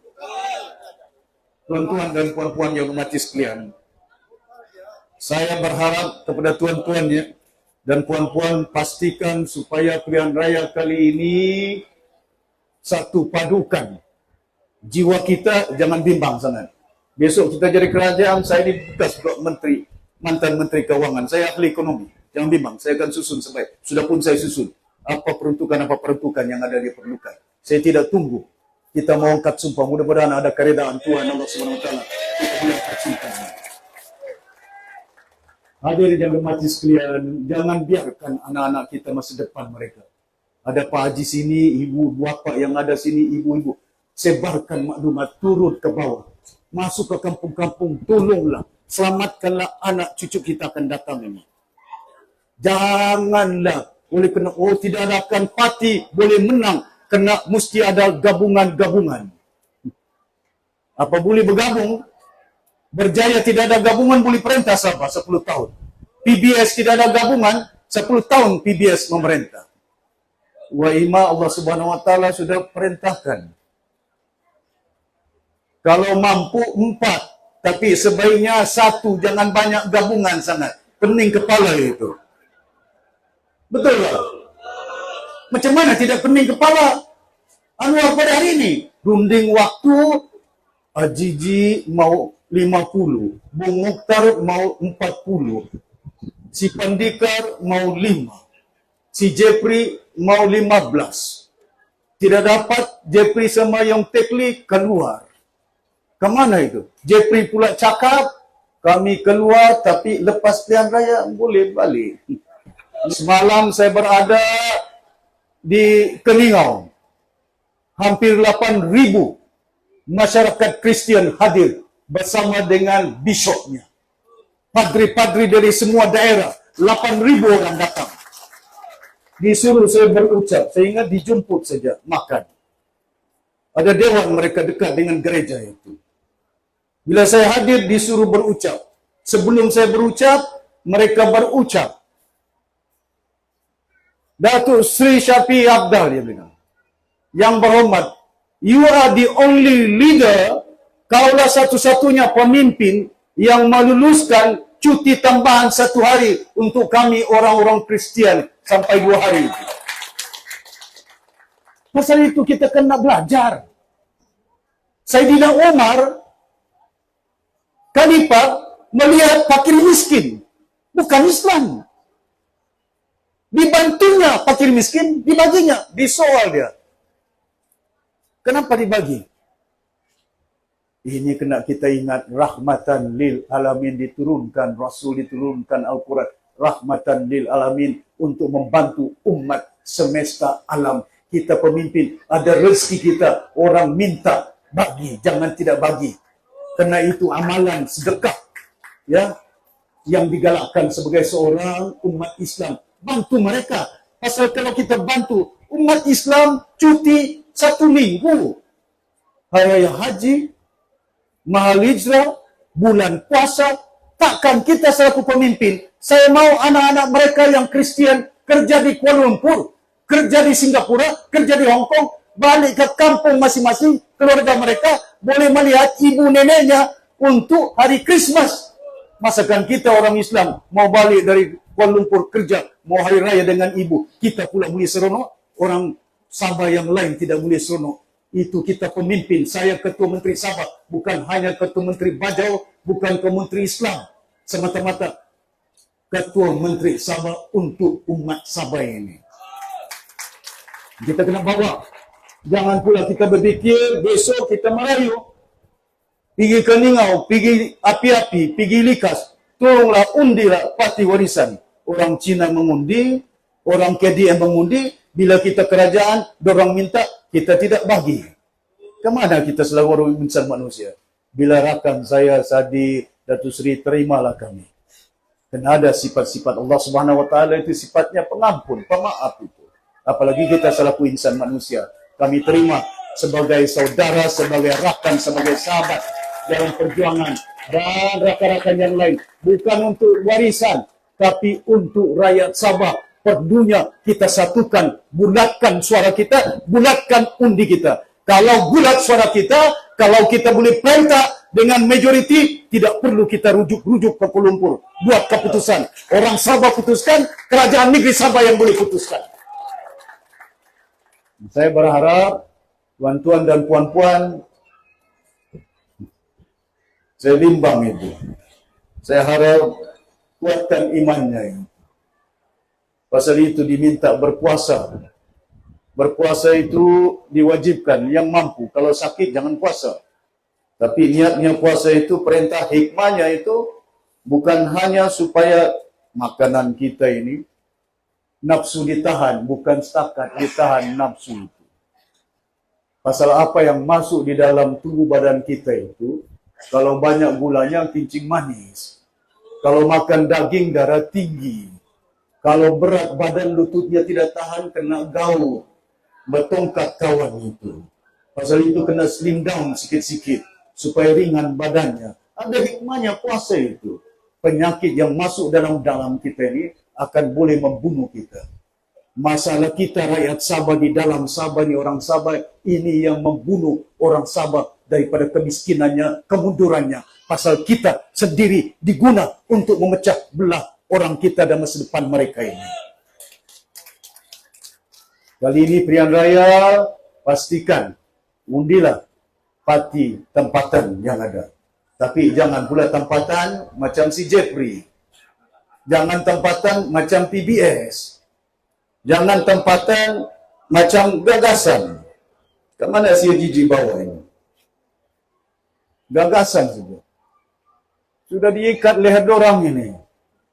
Tuan-tuan dan puan-puan yang hormati sekalian, saya berharap kepada tuan-tuannya dan puan-puan, pastikan supaya pilihan raya kali ini satu padukan. Jiwa kita jangan bimbang sangat. Besok kita jadi kerajaan, saya ini bekas menteri, mantan menteri keuangan, saya ahli ekonomi. Jangan bimbang, saya akan susun sebaik. Sudah pun saya susun. Apa peruntukan yang ada diperlukan. Saya tidak tunggu. Kita mau angkat sumpah, mudah-mudahan ada keredaan Tuhan Allah SWT. Hadirin yang hormati sekalian, jangan biarkan anak-anak kita masa depan mereka. Ada Pak Haji sini, ibu bapak yang ada sini, ibu-ibu. Sebarkan maklumat, turun ke bawah. Masuk ke kampung-kampung, tolonglah. Selamatkanlah anak cucu kita akan datang ini. Janganlah, oleh kena, tidak akan parti boleh menang, kena mesti ada gabungan-gabungan. Apa boleh bergabung? Berjaya tidak ada gabungan boleh perintah Sabah 10 tahun. PBS tidak ada gabungan 10 tahun PBS memerintah. Wa ima Allah Subhanahu wa taala sudah perintahkan. Kalau mampu 4, tapi sebaiknya 1, jangan banyak gabungan sangat. Pening kepala itu. Betul tak? Macam mana tidak pening kepala? Anwar pada hari ini runding waktu, Ajiji mau 50, Bung Mukhtar mau 40, si Pandikar mau 5, si Jeffrey mau 15. Tidak dapat, Jeffrey sama yang Tekli keluar. Kemana itu? Jeffrey pula cakap, kami keluar tapi lepas pilihan raya boleh balik. Semalam saya berada di Keningau. Hampir 8,000 masyarakat Kristian hadir bersama dengan bishopnya. Padri-padri dari semua daerah, 8,000 orang datang. Disuruh saya berucap, saya ingat dijemput saja, makan. Ada dewan mereka dekat dengan gereja itu. Bila saya hadir disuruh berucap. Sebelum saya berucap, mereka berucap. Datuk Sri Syafiee Apdal dia bilang, yang berhormat, you are the only leader, kaulah satu-satunya pemimpin yang meluluskan cuti tambahan 1 hari untuk kami orang-orang Kristian sampai 2 hari. Pasal itu kita kena belajar. Saidina Umar, Khalifah, melihat fakir miskin, bukan Islam. Dibantunya fakir miskin, dibaginya, disoal dia. Kenapa dibagi? Ini kena kita ingat, rahmatan lil alamin diturunkan, Rasul diturunkan Al-Quran, rahmatan lil alamin untuk membantu umat semesta alam. Kita pemimpin, ada rezeki kita, orang minta, bagi, jangan tidak bagi. Karena itu amalan sedekah, ya, yang digalakkan sebagai seorang umat Islam. Bantu mereka. Pasal kalau kita bantu umat Islam cuti 1 minggu, hari raya haji, mahal hijrah, bulan puasa, takkan kita selaku pemimpin, saya mau anak-anak mereka yang Kristian kerja di Kuala Lumpur, kerja di Singapura, kerja di Hong Kong, balik ke kampung masing-masing, keluarga mereka boleh melihat ibu neneknya untuk hari Christmas. Masakan kita orang Islam mau balik dari Kuala Lumpur kerja, mau hari raya dengan ibu, kita pula boleh seronok, orang Sabah yang lain tidak boleh seronok. Itu kita pemimpin, saya Ketua Menteri Sabah, bukan hanya Ketua Menteri Bajau, bukan Ketua Menteri Islam, semata-mata Ketua Menteri Sabah untuk umat Sabah ini. Kita kena bawa. Jangan pula kita berfikir besok kita merayu, pergi ke Ningau, pergi api-api, pergi Likas, tolonglah undilah parti warisan. Orang Cina mengundi, orang KDM mengundi, bila kita kerajaan, dorang minta, kita tidak bagi. Kemana kita selalu orang insan manusia? Bila rakan saya, Sadi, Datuk Seri, terimalah kami. Dan ada sifat-sifat Allah Subhanahu Wa Taala itu sifatnya pengampun, pemaaf itu. Apalagi kita selaku insan manusia, kami terima sebagai saudara, sebagai rakan, sebagai sahabat dalam perjuangan dan rakan-rakan yang lain. Bukan untuk warisan, tapi untuk rakyat Sabah. Per dunia kita satukan, bulatkan suara kita, bulatkan undi kita. Kalau bulat suara kita, kalau kita boleh perintah dengan majoriti, tidak perlu kita rujuk-rujuk ke Kuala Lumpur. Buat keputusan. Orang Sabah putuskan, kerajaan negeri Sabah yang boleh putuskan. Saya berharap tuan-tuan dan puan-puan, saya bimbang itu. Saya harap kuatkan imannya itu. Pasal itu diminta berpuasa. Berpuasa itu diwajibkan yang mampu. Kalau sakit jangan puasa. Tapi niatnya puasa itu, perintah hikmahnya itu bukan hanya supaya makanan kita ini nafsu ditahan, bukan setakat ditahan nafsu itu. Pasal apa yang masuk di dalam tubuh badan kita itu, kalau banyak gulanya kencing manis. Kalau makan daging darah tinggi. Kalau berat badan lututnya tidak tahan kena gaul. Bertongkat kawan itu. Pasal itu kena slim down sikit-sikit supaya ringan badannya. Ada hikmahnya puasa itu. Penyakit yang masuk dalam kita ini akan boleh membunuh kita. Masalah kita rakyat Sabah di dalam Sabah ni, orang Sabah ini yang membunuh orang Sabah daripada kemiskinannya, kemundurannya. Pasal kita sendiri diguna untuk memecah belah orang kita dan masa depan mereka ini. Kali ini pilihan raya, pastikan undilah parti tempatan yang ada. Tapi jangan pula tempatan macam si Jeffrey. Jangan tempatan macam PBS. Jangan tempatan macam gagasan. Ke mana si Gigi bawa ini? Gagasan saja. Sudah diikat leher dorang ini.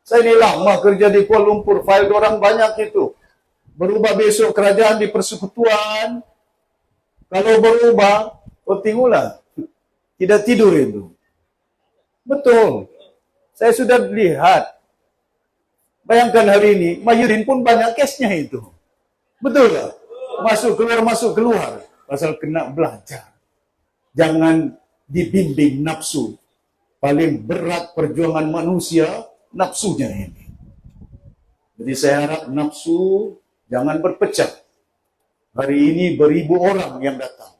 Saya ini lama kerja di Kuala Lumpur. File dorang banyak itu. Berubah besok kerajaan di persekutuan. Kalau berubah, oh tengoklah. Tidak tidur itu. Betul. Saya sudah lihat. Bayangkan hari ini, Mahyudin pun banyak kesnya itu. Betul tak? Masuk keluar. Pasal kena belajar. Jangan dibimbing nafsu. Paling berat perjuangan manusia, nafsunya ini. Jadi saya harap nafsu jangan berpecah. Hari ini beribu orang yang datang.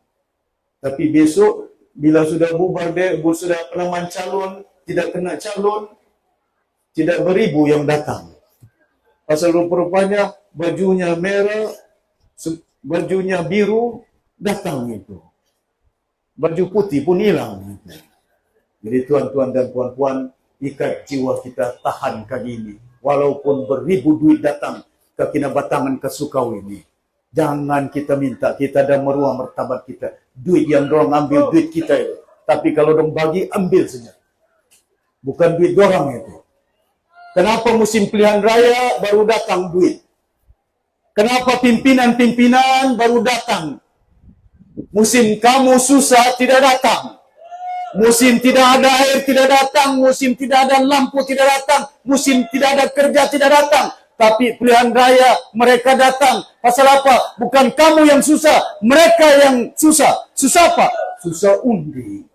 Tapi besok, bila sudah bubar, sudah penentuan calon, tidak kena calon, tidak beribu yang datang. Pasal rupa-rupanya bajunya merah, bajunya biru, datang itu. Baju putih pun hilang. Jadi tuan-tuan dan puan-puan, ikat jiwa kita tahan kali ini. Walaupun beribu duit datang ke Kinabatangan, ke Sukau ini. Jangan kita minta, kita ada meruah martabat kita. Duit yang dorang ambil, duit kita itu. Tapi kalau dorang bagi, ambil saja. Bukan duit dorang itu. Kenapa musim pilihan raya baru datang duit? Kenapa pimpinan-pimpinan baru datang? Musim kamu susah tidak datang. Musim tidak ada air tidak datang. Musim tidak ada lampu tidak datang. Musim tidak ada kerja tidak datang. Tapi pilihan raya mereka datang. Pasal apa? Bukan kamu yang susah. Mereka yang susah. Susah apa? Susah undi.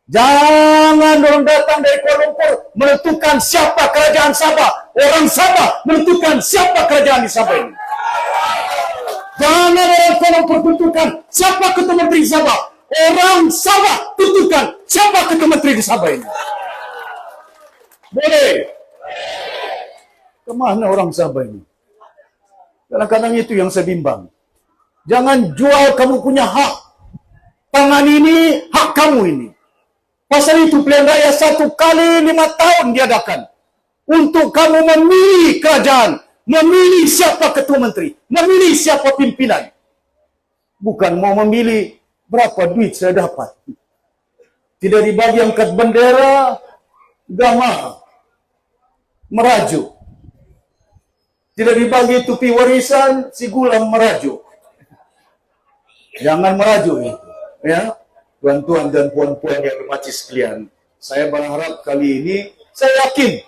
Jangan orang datang dari Kuala Lumpur menentukan siapa kerajaan Sabah. Orang Sabah menentukan siapa kerajaan di Sabah ini. Jangan orang Kuala Lumpur tentukan siapa ketua menteri Sabah. Orang Sabah tentukan siapa ketua menteri di Sabah ini. Boleh. Kemana orang Sabah ini? Kadang-kadang itu yang saya bimbang. Jangan jual kamu punya hak. Tangan ini hak kamu ini. Pasal itu pilihan raya 1 kali 5 tahun diadakan. Untuk kamu memilih kerajaan. Memilih siapa ketua menteri. Memilih siapa pimpinan. Bukan mau memilih berapa duit saya dapat. Tidak dibagi angkat bendera. Gama. Merajuk. Tidak dibagi tupi warisan. Si gulam merajuk. Jangan merajuk itu. Ya. Tuan-tuan dan puan-puan yang bermati sekalian, saya berharap kali ini, saya yakin,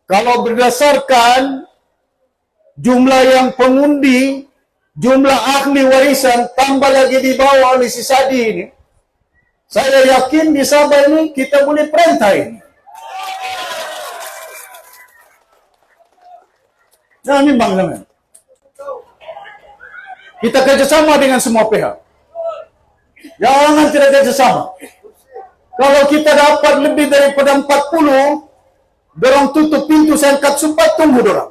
kalau berdasarkan jumlah yang pengundi, jumlah ahli warisan, tambah lagi dibawa oleh si Sadi ini, saya yakin di Sabah ini, kita boleh perintah ini. Jangan bimbang, jangan. Kita kerjasama dengan semua pihak. Jangan tidak kerjasama. Kalau kita dapat lebih daripada 40, dorang tutup pintu, saya angkat sumpah, tunggu dorang.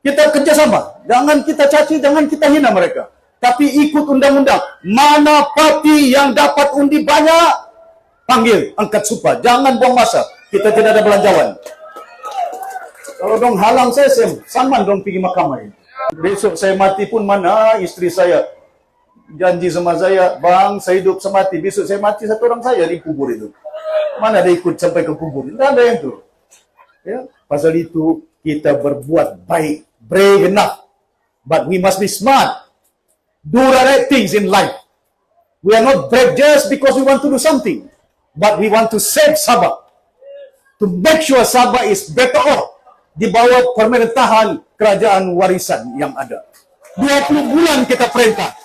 Kita kerjasama. Jangan kita caci, jangan kita hina mereka. Tapi ikut undang-undang. Mana parti yang dapat undi banyak, panggil, angkat sumpah. Jangan buang masa. Kita tidak ada belanjawan. Kalau dong halang saya saman dong pergi mahkamah ini. Besok saya mati pun mana istri saya janji sama saya, bang, saya hidup semati. Besok saya mati, satu orang saya di kubur itu. Mana ada ikut sampai ke kubur? Tidak ada yang itu. Ya, pasal itu kita berbuat baik, brave enough, but we must be smart. Do the right things in life. We are not brave just because we want to do something, but we want to save Sabah. To make sure Sabah is better off di bawah pemerintahan kerajaan warisan yang ada. 20 bulan kita perintah.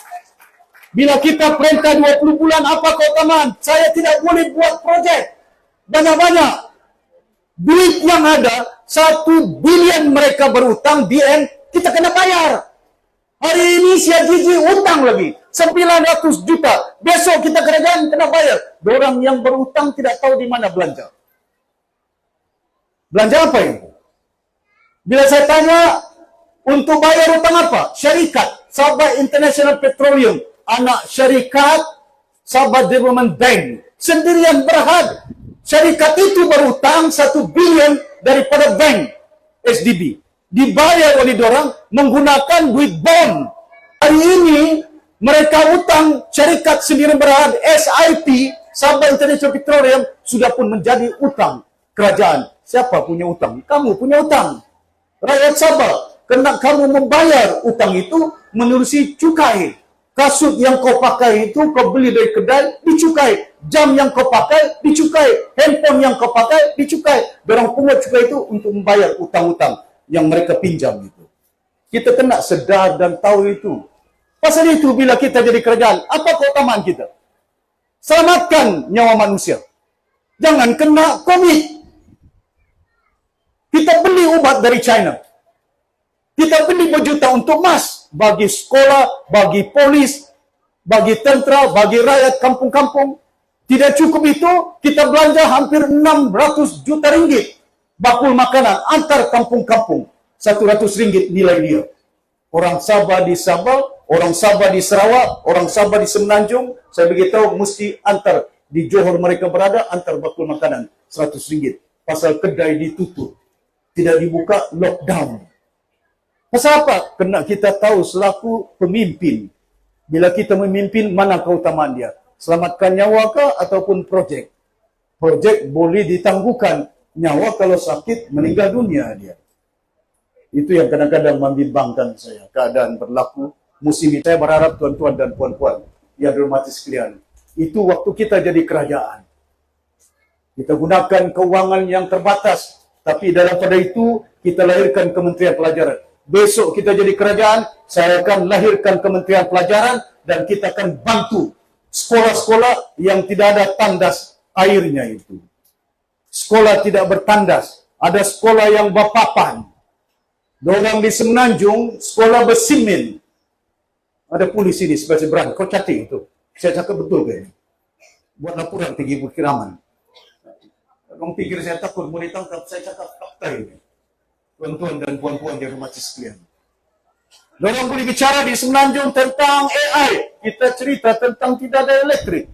Bila kita perintah 20 bulan, apa keutamaan? Saya tidak boleh buat projek banyak-banyak. Duit yang ada, 1 bilion mereka berutang, di end, kita kena bayar. Hari ini Sia Gigi utang lagi, 900 juta. Besok kita kerajaan kena bayar. Orang yang berutang tidak tahu di mana belanja. Belanja apa ini? Bila saya tanya, untuk bayar utang apa? Syarikat, Sabah International Petroleum, anak syarikat Sabah Development Bank sendirian berhad. Syarikat itu berutang 1 bilion daripada bank SDB. Dibayar oleh dorang menggunakan duit bond. Hari ini mereka utang syarikat sendirian berhad SIP Sabah International Petroleum sudah pun menjadi utang kerajaan. Siapa punya utang? Kamu punya utang. Rakyat Sabah kena kamu membayar utang itu menerusi cukai. Kasut yang kau pakai itu kau beli dari kedai, dicukai. Jam yang kau pakai, dicukai. Handphone yang kau pakai, dicukai. Dorang pungut cukai itu untuk membayar utang-utang yang mereka pinjam itu. Kita kena sedar dan tahu itu. Pasal itu bila kita jadi kerajaan, apa keutamaan kita? Selamatkan nyawa manusia. Jangan kena COVID. Kita beli obat dari China. Kita beli berjuta untuk emas. Bagi sekolah, bagi polis, bagi tentera, bagi rakyat kampung-kampung. Tidak cukup itu, kita belanja hampir 600 juta ringgit. Bakul makanan antar kampung-kampung. 100 ringgit nilai dia. Orang Sabah di Sabah, orang Sabah di Sarawak, orang Sabah di Semenanjung, saya beritahu mesti antar. Di Johor mereka berada, antar bakul makanan 100 ringgit. Pasal kedai ditutup. Tidak dibuka, lockdown. Pasal apa? Kena kita tahu selaku pemimpin. Bila kita memimpin, mana keutamaan dia? Selamatkan nyawa kah ataupun projek? Projek boleh ditangguhkan. Nyawa kalau sakit, meninggal dunia dia. Itu yang kadang-kadang membimbangkan saya. Keadaan berlaku musim ini. Saya berharap tuan-tuan dan puan-puan yang dirahmati sekalian, itu waktu kita jadi kerajaan. Kita gunakan keuangan yang terbatas. Tapi dalam pada itu, kita lahirkan Kementerian Pelajaran. Besok kita jadi kerajaan, saya akan lahirkan Kementerian Pelajaran dan kita akan bantu sekolah-sekolah yang tidak ada tandas airnya itu. Sekolah tidak bertandas. Ada sekolah yang berpapan. Dorang di Semenanjung, sekolah bersimen. Ada polisi di sebelah seberang. Kau catat itu. Saya cakap betul kayaknya. Buat laporan tinggi Bukiraman. Orang pikir saya takut mau ditangkap, saya cakap fakta ini. Tuan-tuan dan puan-puan yang hormati sekalian. Dorang boleh bicara di Semenanjung tentang AI. Kita cerita tentang tidak ada elektrik.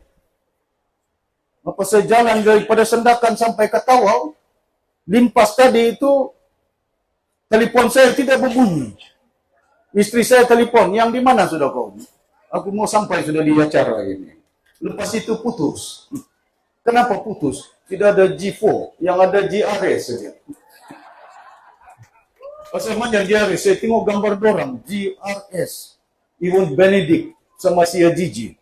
Apa saya jalan daripada Sendakan sampai ke Tawau, limpas tadi itu, telefon saya tidak berbunyi. Istri saya telefon, yang di mana sudah kau? Aku mau sampai sudah di acara ini. Lepas itu putus. Kenapa putus? Tidak ada G4, yang ada GRS saja. Pasal mana GRS? Saya tengok gambar dorang, GRS. Iwan Benedict sama si Gigi.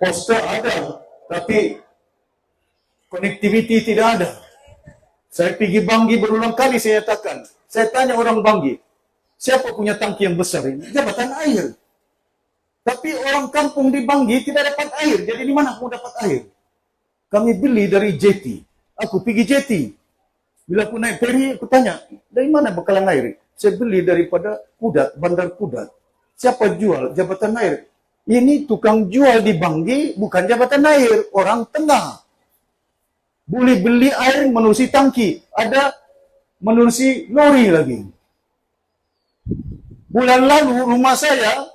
Poster ada, tapi connectivity tidak ada. Saya pergi Banggi berulang kali saya katakan. Saya tanya orang Banggi, siapa punya tangki yang besar ini? Jabatan air. Tapi orang kampung di Banggi tidak dapat air. Jadi di mana aku dapat air? Kami beli dari jeti. Aku pergi jeti. Bila aku naik feri, aku tanya, dari mana bekalan air? Saya beli daripada Kudat, Bandar Kudat. Siapa jual? Jabatan air. Ini tukang jual di Banggi, bukan jabatan air. Orang tengah. Boleh beli air menerusi tangki. Ada menerusi lori lagi. Bulan lalu rumah saya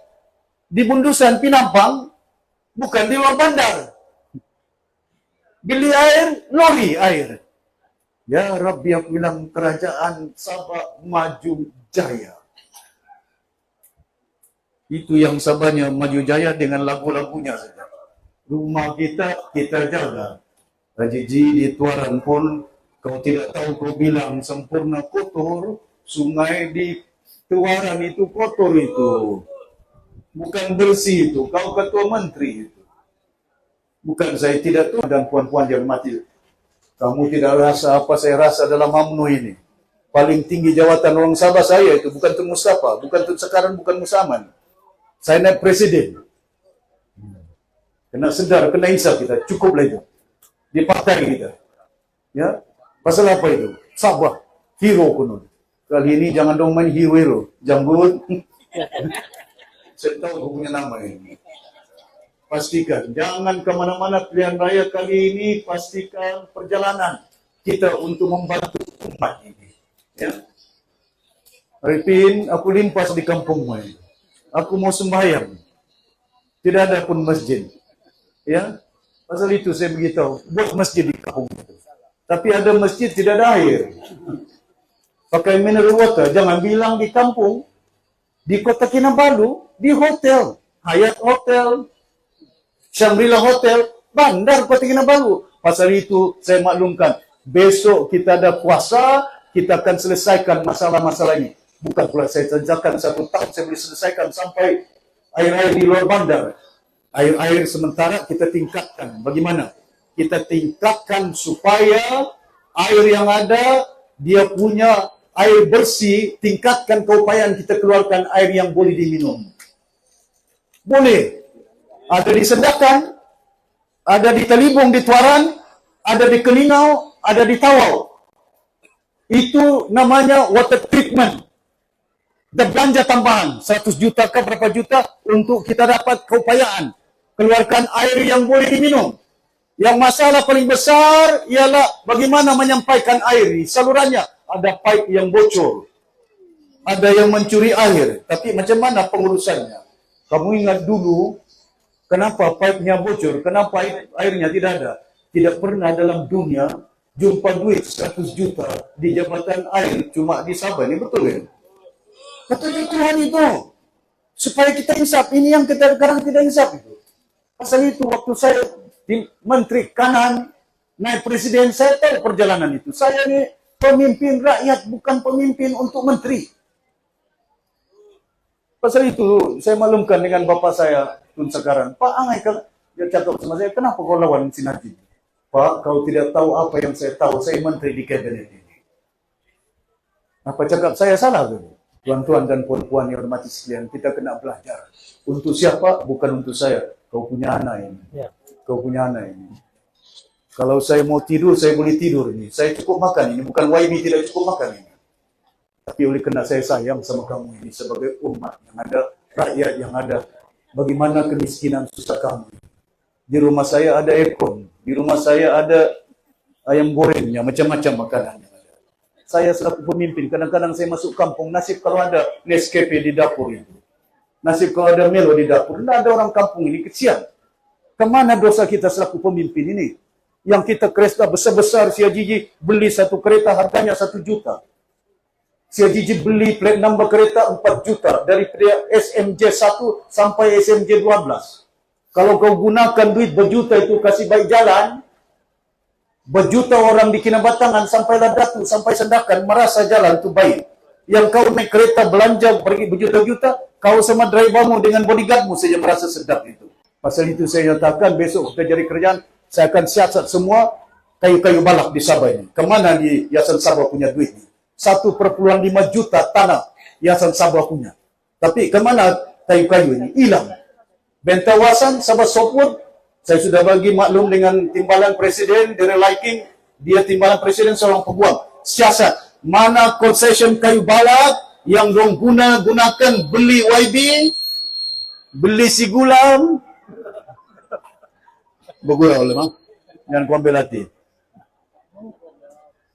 di Bundusan Pinampang, bukan di luar bandar. Beli air, lori air. Ya Rabbi, aku bilang kerajaan Sabah maju jaya. Itu yang Sabahnya maju jaya dengan lagu-lagunya saja. Rumah kita jaga. Haji Ji di Tuaran pun, kau tidak tahu kau bilang sempurna kotor, sungai di Tuaran itu kotor itu. Bukan bersih itu, kau ketua menteri itu. Bukan saya tidak tahu dan puan-puan yang mati. Kamu tidak rasa apa saya rasa dalam UMNO ini. Paling tinggi jawatan orang Sabah saya itu, bukan Tun Mustafa, bukan Tun sekarang, bukan Musaman. Saya naik presiden. Kena sedar, kena insaf kita, cukuplah itu. Di partai kita. Ya, pasal apa itu? Sabah, hero kuno. Kali ini jangan dong main hero-hero. Jambut. Saya tahu aku punya nama ini. Pastikan, jangan kemana-mana pilihan raya kali ini, pastikan perjalanan kita untuk membantu umat ini. Ya. Arifin, aku limpas di kampungmu ini. Aku mau sembahyang. Tidak ada pun masjid. Ya, pasal itu saya beritahu, buat masjid di kampung itu. Tapi ada masjid tidak ada air. Pakai mineral water, jangan bilang di kampung. Di Kota Kinabalu, di hotel, Hyatt Hotel, Shangri-La Hotel, bandar Kota Kinabalu. Pasal itu saya maklumkan, besok kita ada puasa, kita akan selesaikan masalah-masalah ini. Bukan pula saya kerjakan 1 tahun, saya boleh selesaikan sampai air-air di luar bandar. Air-air sementara kita tingkatkan. Bagaimana? Kita tingkatkan supaya air yang ada, dia punya air bersih, tingkatkan keupayaan kita keluarkan air yang boleh diminum. Boleh. Ada di Sendakan, ada di Talibung, di Tuaran, ada di Kelingau, ada di Tawau. Itu namanya water treatment. Kita belanja tambahan, 100 juta ke berapa juta untuk kita dapat keupayaan. Keluarkan air yang boleh diminum. Yang masalah paling besar ialah bagaimana menyampaikan air ini. Salurannya ada pipe yang bocor. Ada yang mencuri air. Tapi macam mana pengurusannya? Kamu ingat dulu, kenapa pipe-nya bocor? Kenapa airnya tidak ada? Tidak pernah dalam dunia jumpa duit 100 juta di jabatan air. Cuma di Sabah ini, betul kan? Katanya Tuhan itu. Supaya kita insaf. Ini yang kita sekarang tidak insaf itu. Pasal itu waktu saya di Menteri Kanan, naik presiden, saya tahu perjalanan itu. Saya ini pemimpin rakyat, bukan pemimpin untuk menteri. Pasal itu, saya maklumkan dengan bapa saya, Tun Sekaran. Pak Angai, dia cakap sama saya, kenapa kau lawan si Najib? Pak, kau tidak tahu apa yang saya tahu, saya menteri di kabinet ini. Apa cakap saya salah? Tuan-tuan dan puan-puan yang hormati sekalian, kita kena belajar. Untuk siapa? Bukan untuk saya. Kau punya anak ini. Kau punya anak ini. Kalau saya mau tidur, saya boleh tidur ini. Saya cukup makan ini. Bukan YB tidak cukup makan ini. Tapi oleh kerana saya sayang sama kamu ini sebagai umat yang ada, rakyat yang ada, bagaimana kemiskinan susah kamu. Di rumah saya ada aircon. Di rumah saya ada ayam gorengnya, macam-macam makanannya. Saya selaku pemimpin, kadang-kadang saya masuk kampung, nasib kalau ada Nescafe di dapur itu. Nasib kalau ada Melo di dapur. Tidak ada orang kampung ini, kesian. Kemana dosa kita selaku pemimpin ini? Yang kita kereta besar-besar, si Ajiji beli satu kereta harganya 1 juta. Si Ajiji beli plat number kereta 4 juta. Dari SMJ 1 sampai SMJ 12. Kalau kau gunakan duit berjuta itu kasih baik jalan, berjuta orang di Kinabatangan sampai Ladatu, sampai Sendakan, merasa jalan itu baik. Yang kau naik kereta belanja pergi berjuta-juta, kau sama drivermu dengan bodyguardmu saja merasa sedap itu. Pasal itu saya nyatakan besok kita jadi kerjaan, saya akan siasat semua kayu-kayu balak di Sabah ini. Kemana di Yayasan Sabah punya duit ini? 1,5 juta tanah Yayasan Sabah punya. Tapi kemana kayu-kayu ini? Hilang. Bentawasan Sabah Sopur, saya sudah bagi maklum dengan timbalan presiden, dari liking, dia timbalan presiden seorang peguam. Siasat, mana concession kayu balak yang dong gunakan beli YB, beli si gulam, bergurau lemah, jangan kau ambil hati.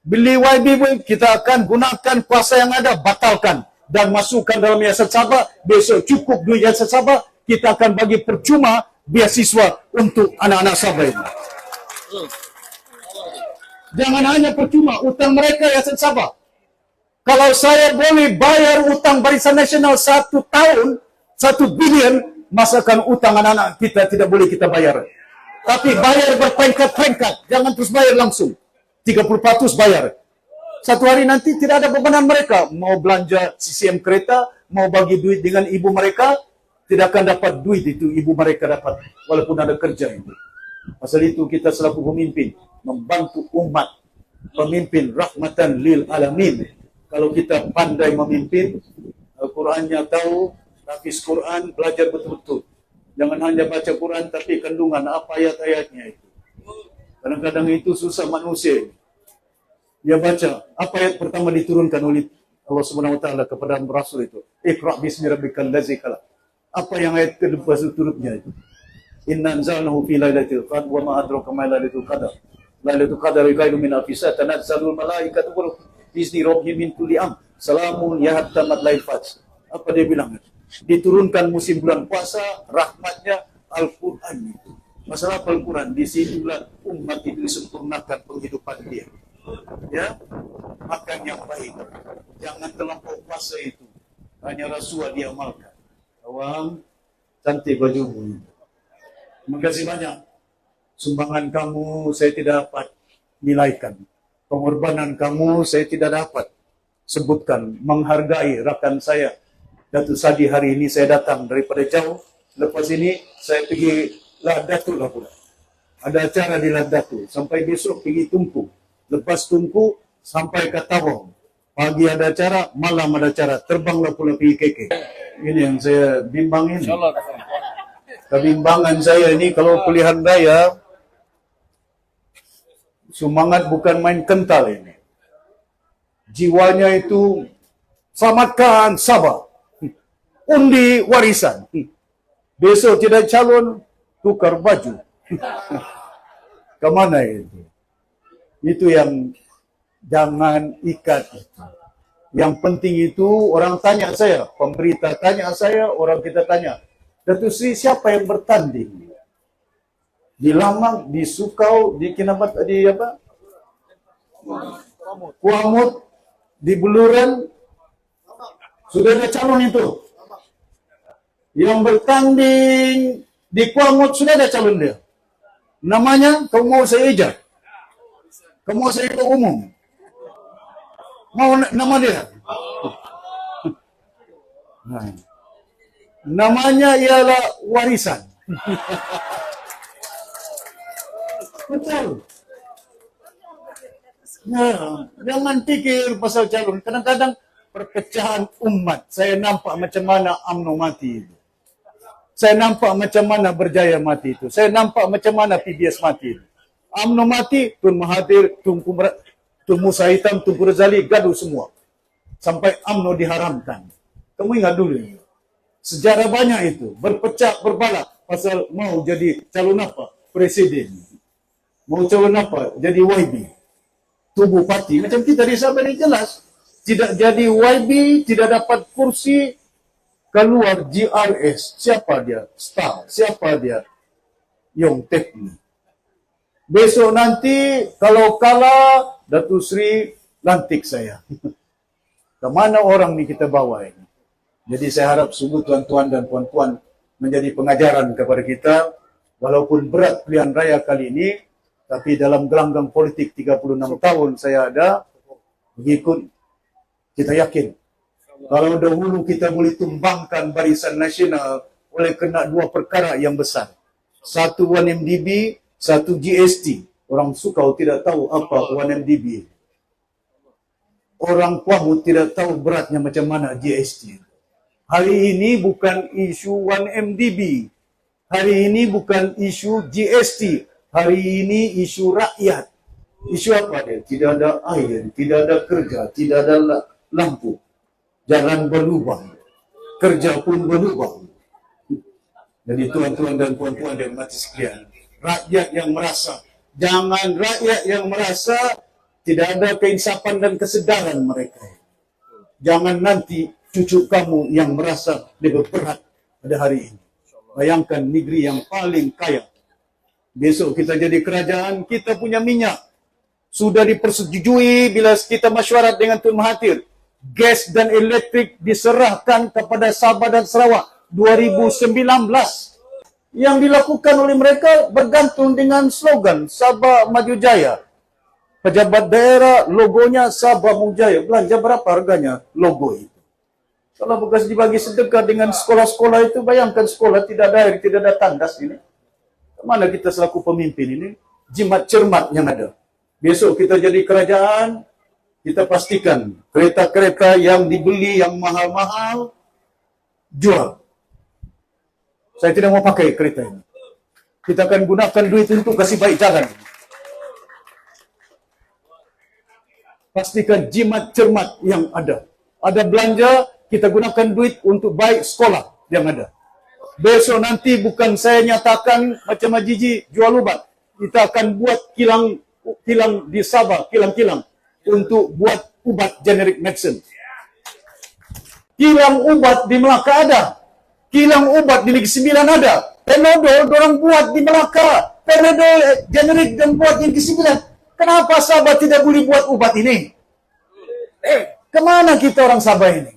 Beli YB pun kita akan gunakan kuasa yang ada, batalkan dan masukkan dalam Yayasan Sabah. Besok cukup duit Yayasan Sabah, kita akan bagi percuma beasiswa untuk anak-anak Sabah ini. Jangan hanya percuma, utang mereka Yayasan Sabah. Kalau saya boleh bayar utang Barisan Nasional 1 tahun, 1 bilion, masakan utang anak-anak kita tidak boleh kita bayar. Tapi bayar berpengkat-pengkat, jangan terus bayar langsung. 30% bayar. Satu hari nanti tidak ada bebanan mereka. Mau belanja CCM kereta, mau bagi duit dengan ibu mereka, tidak akan dapat duit itu ibu mereka dapat. Walaupun ada kerja itu. Pasal itu kita selaku pemimpin, membantu umat. Pemimpin rahmatan lil alamin. Kalau kita pandai memimpin, Al-Qurannya tahu, hafiz Quran, belajar betul-betul. Jangan hanya baca Quran, tapi kandungan apa ayat-ayatnya itu. Kadang-kadang itu susah manusia. Dia baca, apa ayat pertama diturunkan oleh Allah Subhanahu Wa Taala kepada Rasul itu? Iqra bismi rabbikal ladzi khalaq. Apa yang ayat kedua turutnya itu? Inna anzalnahu fi lailatul qadr wa ma adraka ma lailatul qadr. Lailatul qadri khairun min alfi shahr, tanazzalul malaikatu wa ruh bi'izni rabbihim min kulli amr. Salamun ya hatta matlail fajr. Apa dia bilang? Diturunkan musim bulan puasa, rahmatnya Al-Quran itu. Masalah Al-Quran, di situlah umat itu disempurnakan penghidupan dia. Ya, makan yang baik. Jangan terlampau puasa itu. Hanya rasuah diamalkan. Awang, cantik bajumu. Terima kasih banyak. Sumbangan kamu saya tidak dapat nilaikan. Pengorbanan kamu saya tidak dapat sebutkan. Menghargai rakan saya. Datuk Sadi hari ini saya datang daripada jauh. Lepas ini saya pergi Ladatu lah pula. Ada acara di Ladatu. Sampai besok pergi Tunku. Lepas Tunku sampai ke Tawang. Pagi ada acara, malam ada acara. Terbanglah pula pergi KK. Ini yang saya bimbang ini. Kebimbangan saya ini kalau pilihan raya, semangat bukan main kental ini. Jiwanya itu selamatkan Sabah. Undi warisan. Besok tidak calon, tukar baju. Kemana itu? Itu yang jangan ikat. Yang penting itu orang tanya saya, pemberita tanya saya, orang kita tanya. Datuk Sri siapa yang bertanding? Di Lamang, di Sukau, di Kinabat, di apa? Kuamut, di Buluran. Sudah ada calon itu. Yang bertanding di Kuamut sudah ada calon dia. Namanya, kamu mau saya ejar? Kamu mau saya umum? Mau nama dia? Nah, namanya ialah warisan. Betul. Ya, jangan pikir pasal calon. Kadang-kadang perpecahan umat. Saya nampak macam mana UMNO mati itu. Saya nampak macam mana Berjaya mati itu. Saya nampak macam mana PBS mati itu. UMNO mati, Tun Mahathir, Tun Musa Hitam, Tunku Razali, gaduh semua. Sampai UMNO diharamkan. Kamu ingat dulu ini. Sejarah banyak itu. Berpecah, berbalak. Pasal mau jadi calon apa? Presiden. Mau calon apa? Jadi YB. Tubuh parti. Macam kita di Sabah ini jelas. Tidak jadi YB, tidak dapat kursi. Keluar GRS. Siapa dia? Star. Siapa dia? Yong Tekni. Besok nanti, kalau kalah, Datuk Sri lantik saya. Kemana orang ni kita bawa ini? Jadi saya harap sungguh tuan-tuan dan puan-puan menjadi pengajaran kepada kita. Walaupun berat pilihan raya kali ini, tapi dalam gelanggang politik 36 tahun saya ada, mengikut, kita yakin. Kalau dahulu kita boleh tumbangkan barisan nasional oleh kena dua perkara yang besar. Satu 1MDB, satu GST. Orang Sukau tidak tahu apa 1MDB. Orang Kuahut tidak tahu beratnya macam mana GST. Hari ini bukan isu 1MDB. Hari ini bukan isu GST. Hari ini isu rakyat. Isu apa dia? Tidak ada air, tidak ada kerja, tidak ada lampu. Jalan berlubang. Kerja pun berlubang. Jadi tuan-tuan dan puan-puan dan mati sekalian, rakyat yang merasa, jangan rakyat yang merasa tidak ada keinsapan dan kesedaran mereka. Jangan nanti cucu kamu yang merasa lebih berat pada hari ini. Bayangkan negeri yang paling kaya. Besok kita jadi kerajaan, kita punya minyak. Sudah dipersetujui bila kita mesyuarat dengan Tun Mahathir. Gas dan elektrik diserahkan kepada Sabah dan Sarawak 2019. Yang dilakukan oleh mereka bergantung dengan slogan Sabah Maju Jaya. Pejabat daerah logonya Sabah Maju Jaya. Belanja berapa harganya logo itu? Kalau bekas dibagi sedekah dengan sekolah-sekolah itu, bayangkan sekolah tidak ada air, tidak ada tandas ini. Kemana kita selaku pemimpin ini? Jimat cermat yang ada. Besok kita jadi kerajaan, kita pastikan kereta-kereta yang dibeli yang mahal-mahal, jual. Saya tidak mau pakai kereta ini. Kita akan gunakan duit untuk kasih baik jalan. Pastikan jimat cermat yang ada. Ada belanja, kita gunakan duit untuk baik sekolah yang ada. Besok nanti bukan saya nyatakan macam Majiji jual ubat. Kita akan buat kilang di Sabah, kilang-kilang untuk buat ubat generic medicine. Kilang ubat di Melaka ada. Kilang ubat di Negeri Sembilan ada. Panadol orang buat di Melaka. Panadol generic dan buat di Negeri Sembilan. Kenapa Sabah tidak boleh buat ubat ini? Kemana kita orang Sabah ini?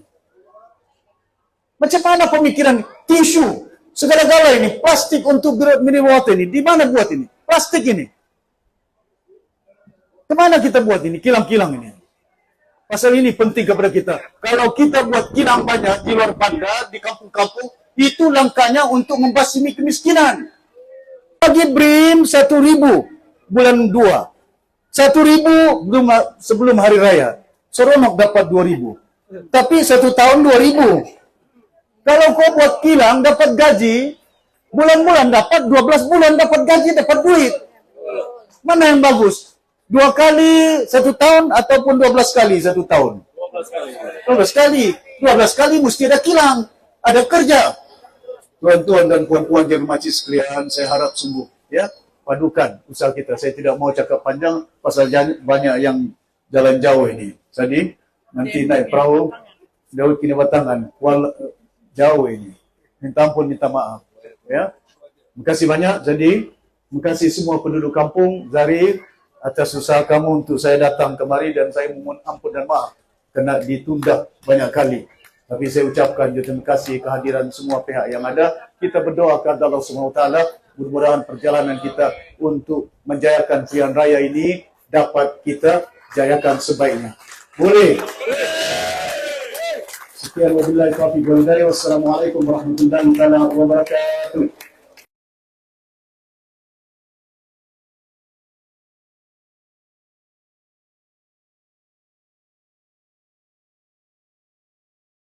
Macam mana pemikiran tisu? Segala-gala ini, plastik untuk minum water ini, di mana buat ini? Plastik ini. Kemana kita buat ini? Kilang-kilang ini. Pasal ini penting kepada kita. Kalau kita buat kilang banyak di luar bandar, di kampung-kampung, itu langkahnya untuk membasmi kemiskinan. Bagi BRIM 1.000 bulan 2. 1.000 sebelum hari raya. Seronok dapat 2.000. Tapi 1 tahun 2.000. Kalau kau buat kilang, dapat gaji, bulan-bulan dapat, 12 bulan dapat gaji, dapat duit. Mana yang bagus? 2 kali 1 tahun ataupun 12 kali 1 tahun? 12 kali. 12 kali mesti ada kilang, ada kerja. Tuan-tuan dan puan-puan yang mati sekalian, saya harap sungguh, ya, padukan usaha kita. Saya tidak mau cakap panjang, pasal banyak yang jalan jauh ini. Jadi, nanti naik perahu, jauh kini batangan, jauh ini. Minta ampun, minta maaf. Ya. Terima kasih banyak. Jadi, terima kasih semua penduduk kampung Zari atas usaha kamu untuk saya datang kemari dan saya memohon ampun dan maaf kena ditunda banyak kali. Tapi saya ucapkan terima kasih kehadiran semua pihak yang ada. Kita berdoa kepada Allah Subhanahu Wa Taala, mudah-mudahan perjalanan kita untuk menjayakan pilihan raya ini dapat kita jayakan sebaiknya. Boleh. Sekian wabillahi taufiq wal hidayah. Wassalamualaikum warahmatullahi wabarakatuh.